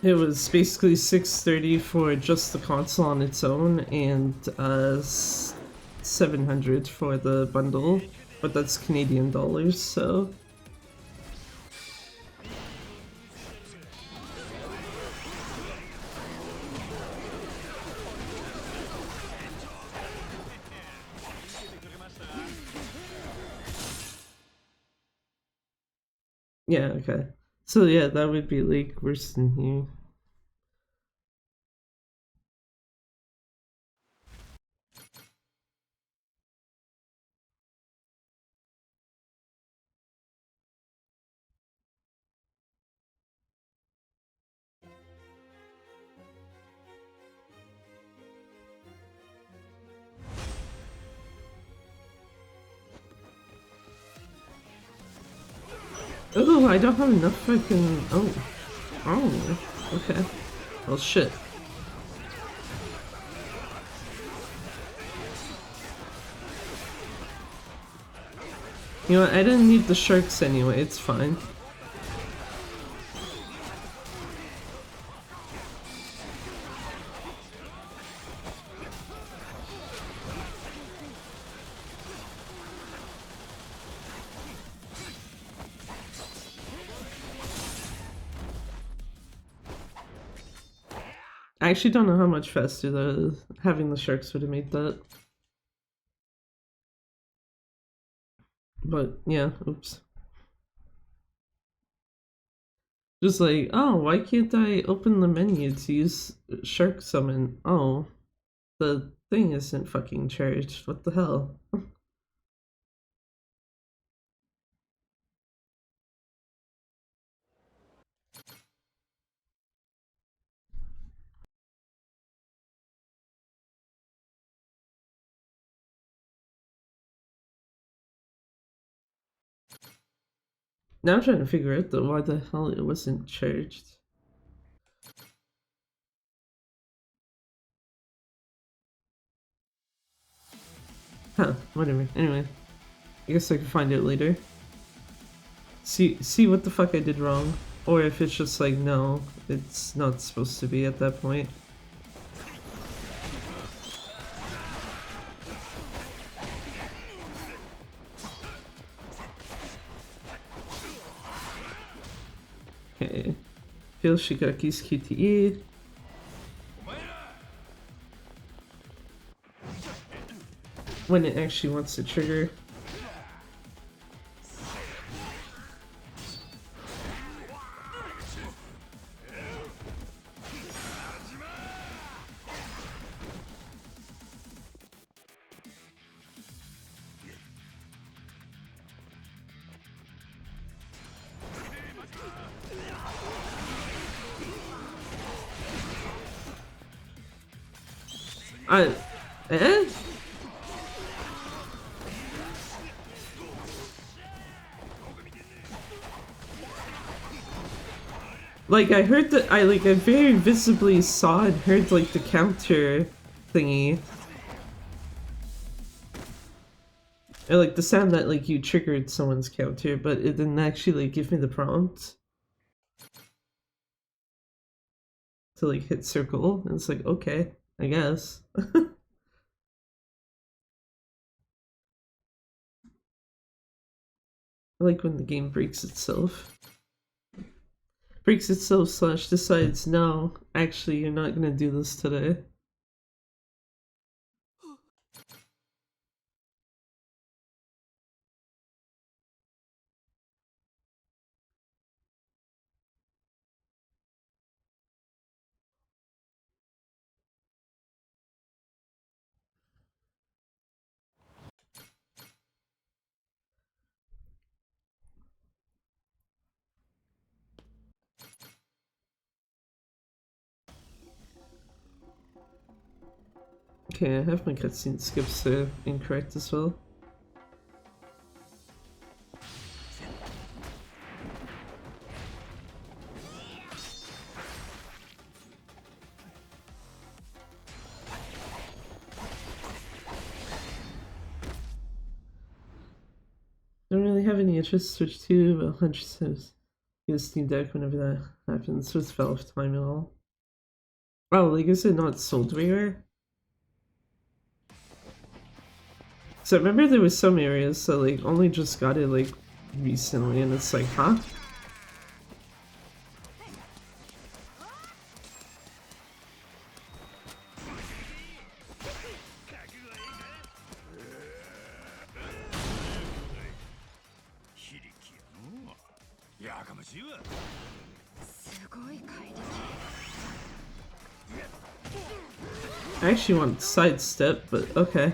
it was basically $630 for just the console on its own, and $700 for the bundle, but that's Canadian dollars, so. Yeah, okay. So yeah, that would be like worse than here. Oh, I don't have enough fucking. Oh, okay. Well, shit. You know what? I didn't need the sharks anyway, it's fine. I actually don't know how much faster having the sharks would have made that. But yeah, oops. Just like, oh, why can't I open the menu to use shark summon? Oh, the thing isn't fucking charged. What the hell? Now I'm trying to figure out though why the hell it wasn't charged. Huh, whatever. Anyway, I guess I can find it later. See what the fuck I did wrong. Or if it's just like, no, it's not supposed to be at that point. Okay. Feel Shigaki's QTE. When it actually wants to trigger. Eh? Like, I heard that, I very visibly saw and heard, like, the counter thingy. Or, like, the sound that, like, you triggered someone's counter, but it didn't actually, like, give me the prompt to, like, hit circle. And it's like, okay, I guess. I like when the game breaks itself. Breaks itself / decides, no, actually, you're not gonna do this today. Okay, I have my cutscene skips incorrect as well. Don't really have any interest to switch to, but 100% get a Steam Deck whenever that happens with Valve time and all. Oh, like, is it not sold everywhere? So I remember there was some areas that, like, only just got it, like, recently, and it's like, huh? I actually want sidestep, but okay.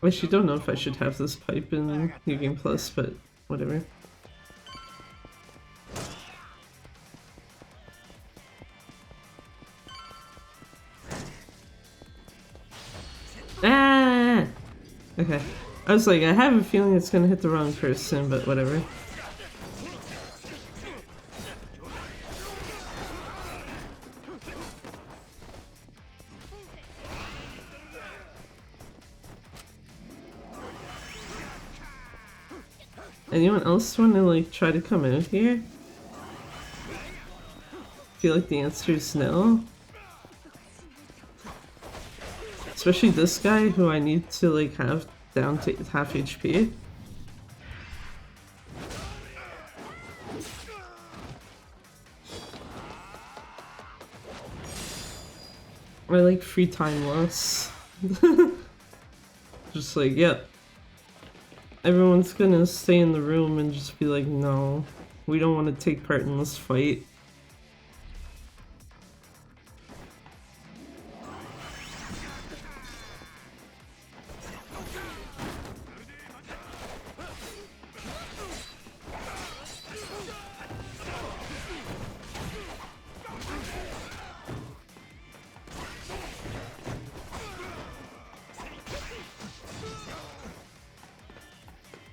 I actually don't know if I should have this pipe in New Game Plus, but whatever. Ah! Okay. I was like, I have a feeling it's gonna hit the wrong person, but whatever. Anyone else want to, like, try to come out here? Feel like the answer is no. Especially this guy, who I need to, like, have down to half HP. I like free time loss. Just like, yep. Everyone's gonna stay in the room and just be like, no, we don't want to take part in this fight.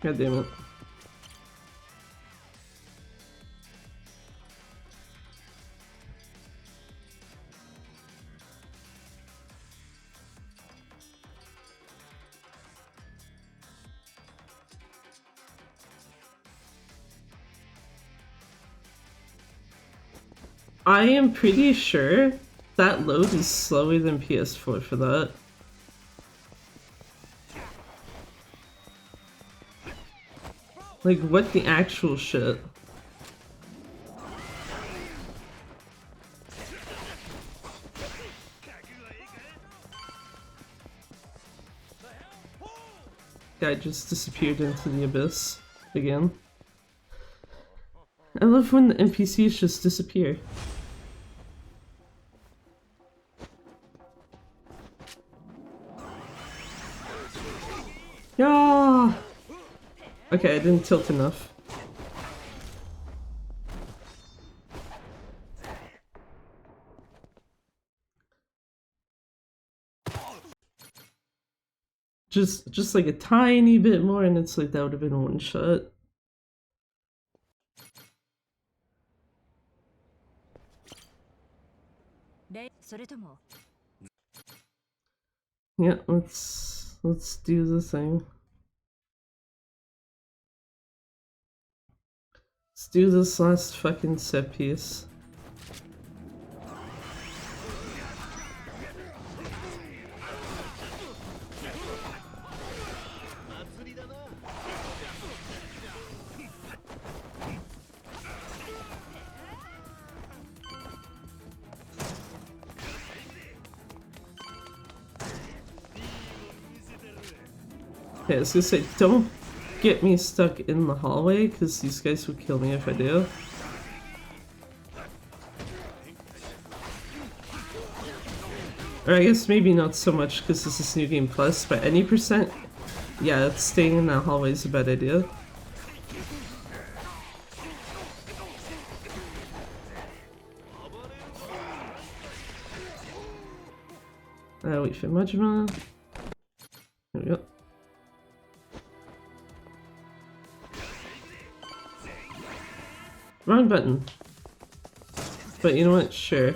God damn it. I am pretty sure that load is slower than PS4 for that. Like, what the actual shit? Guy just disappeared into the abyss again. I love when the NPCs just disappear. Yeah. Okay, I didn't tilt enough. Just like a tiny bit more, and it's like that would have been one shot. Yeah, let's do the thing. Let's do this last fucking set piece. Yeah, I was gonna say, don't get me stuck in the hallway, because these guys would kill me if I do. Or I guess maybe not so much because this is New Game Plus, but any percent, yeah, staying in that hallway is a bad idea. Wait for Majima. There we go. Wrong button. But you know what? Sure.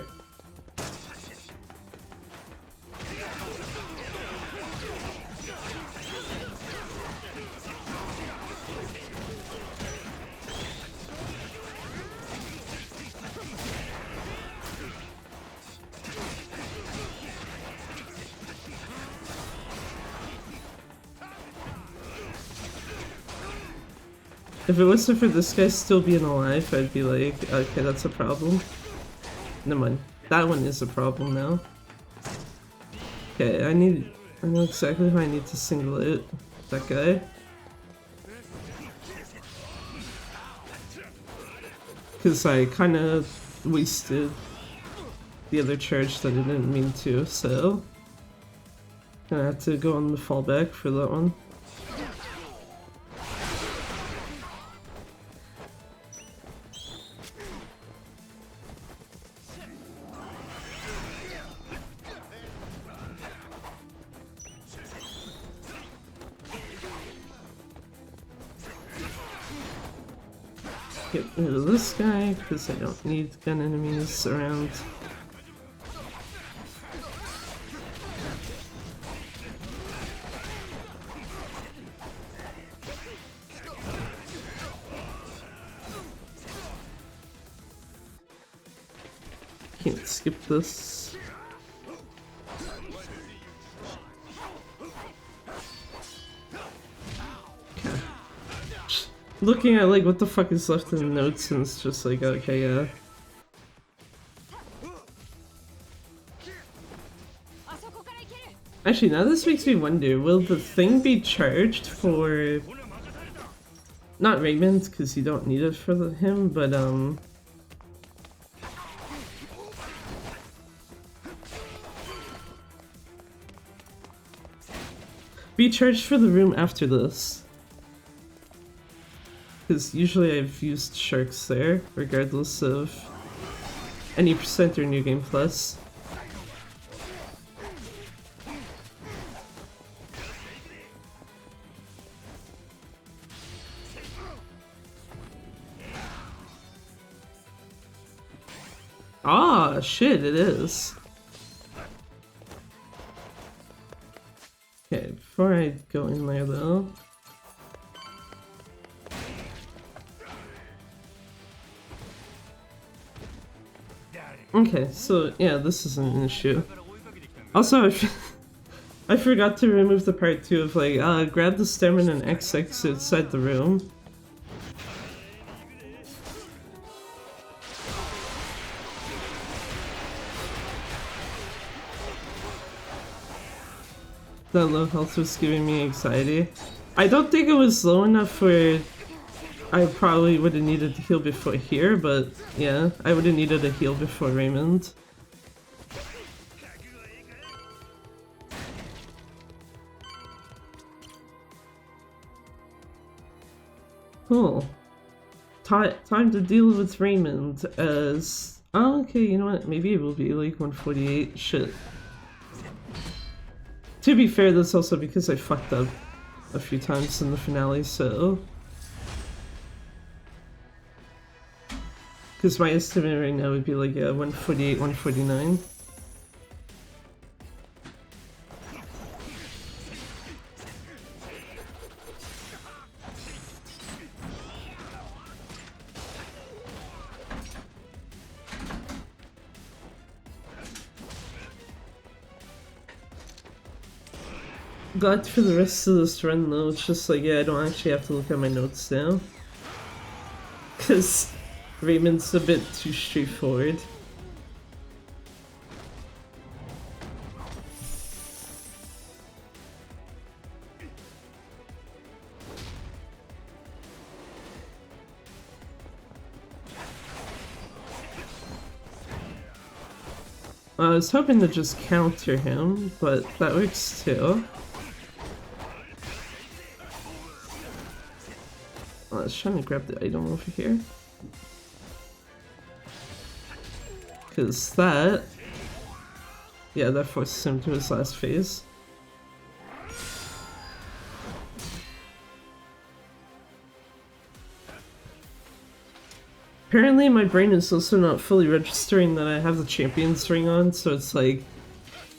If it wasn't for this guy still being alive, I'd be like, okay, that's a problem. Never mind. That one is a problem now. Okay, I know exactly how I need to single out that guy. Because I kind of wasted the other charge that I didn't mean to, so gonna have to go on the fallback for that one. Get rid of this guy, because I don't need gun enemies around. Can't skip this. Okay. Looking at like what the fuck is left in the notes, and it's just like, okay, yeah. Actually, now this makes me wonder, will the thing be charged for... Not Raymond, because you don't need it for him, but be charged for the room after this. Because usually I've used sharks there, regardless of any percent or New Game Plus. Ah, shit, it is. Okay, before I go in there though. Okay, so yeah, this isn't an issue. Also, I forgot to remove the part 2 of like, grab the stamina and XX outside the room. That low health was giving me anxiety. I don't think it was low enough where I probably would have needed to heal before here, but yeah, I would have needed a heal before Raymond. Cool. Time to deal with Raymond as... Oh, okay, you know what? Maybe it will be like 148. Shit. To be fair, that's also because I fucked up a few times in the finale, so... Because my estimate right now would be like, yeah, 148, 149. Glad for the rest of this run though, it's just like, yeah, I don't actually have to look at my notes now. Because Raymond's a bit too straightforward. I was hoping to just counter him, but that works too. I was trying to grab the item over here. Because that... Yeah, that forces him to his last phase. Apparently my brain is also not fully registering that I have the Champions ring on, so it's like...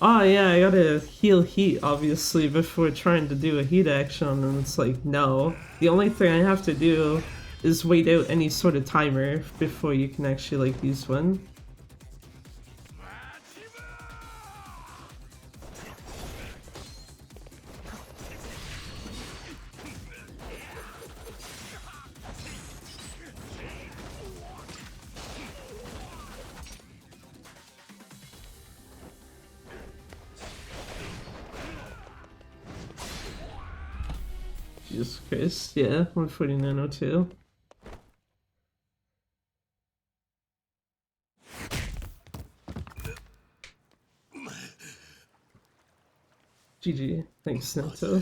Oh yeah, I gotta heal heat, obviously, before trying to do a heat action, and it's like, no. The only thing I have to do is wait out any sort of timer before you can actually, like, use one. Jesus Christ, yeah, 149.02. GG, thanks Nato.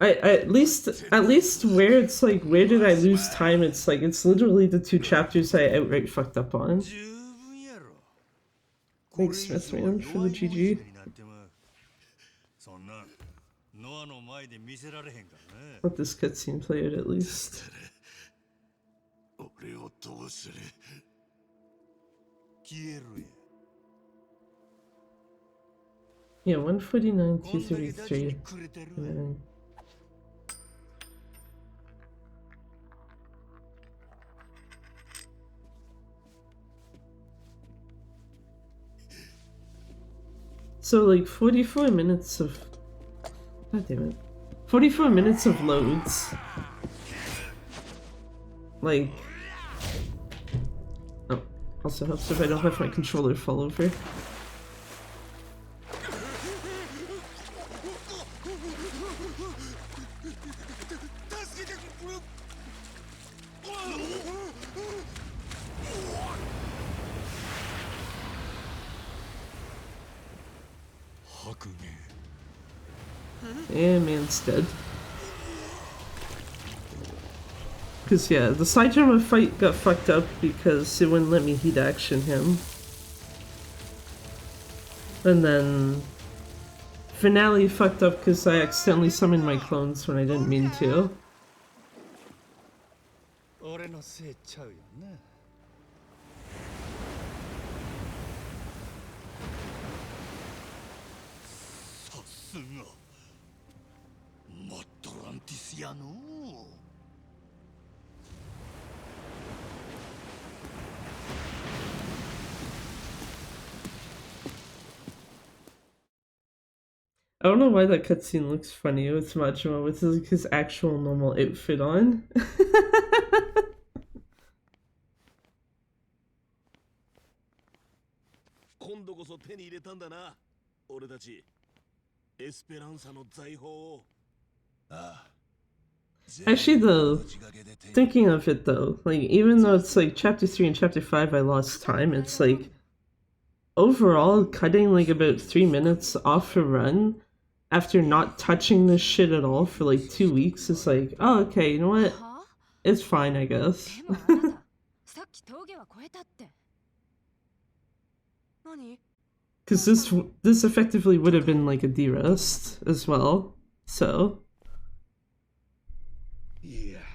I at least where it's like, where did I lose time? It's like, it's literally the 2 chapters I outright fucked up on. Thanks Smithman for the GG. Let this cutscene play out at least. Yeah, 149, 233. So like 44 minutes of... God damn it. 44 minutes of loads. Like... Oh, also helps if I don't have my controller fall over. Yeah, man's dead. Cause yeah, the side drama fight got fucked up because it wouldn't let me heat action him. And then finale fucked up because I accidentally summoned my clones when I didn't mean to. I don't know why that cutscene looks funny with Majima with his actual normal outfit on. Actually though, thinking of it though, like even though it's like chapter 3 and chapter 5 I lost time, it's like overall cutting like about 3 minutes off a run after not touching this shit at all for like 2 weeks, it's like, oh, okay, you know what? It's fine, I guess. でもあなたさっき峠は越えたって何 Because this effectively would have been like a derest as well, so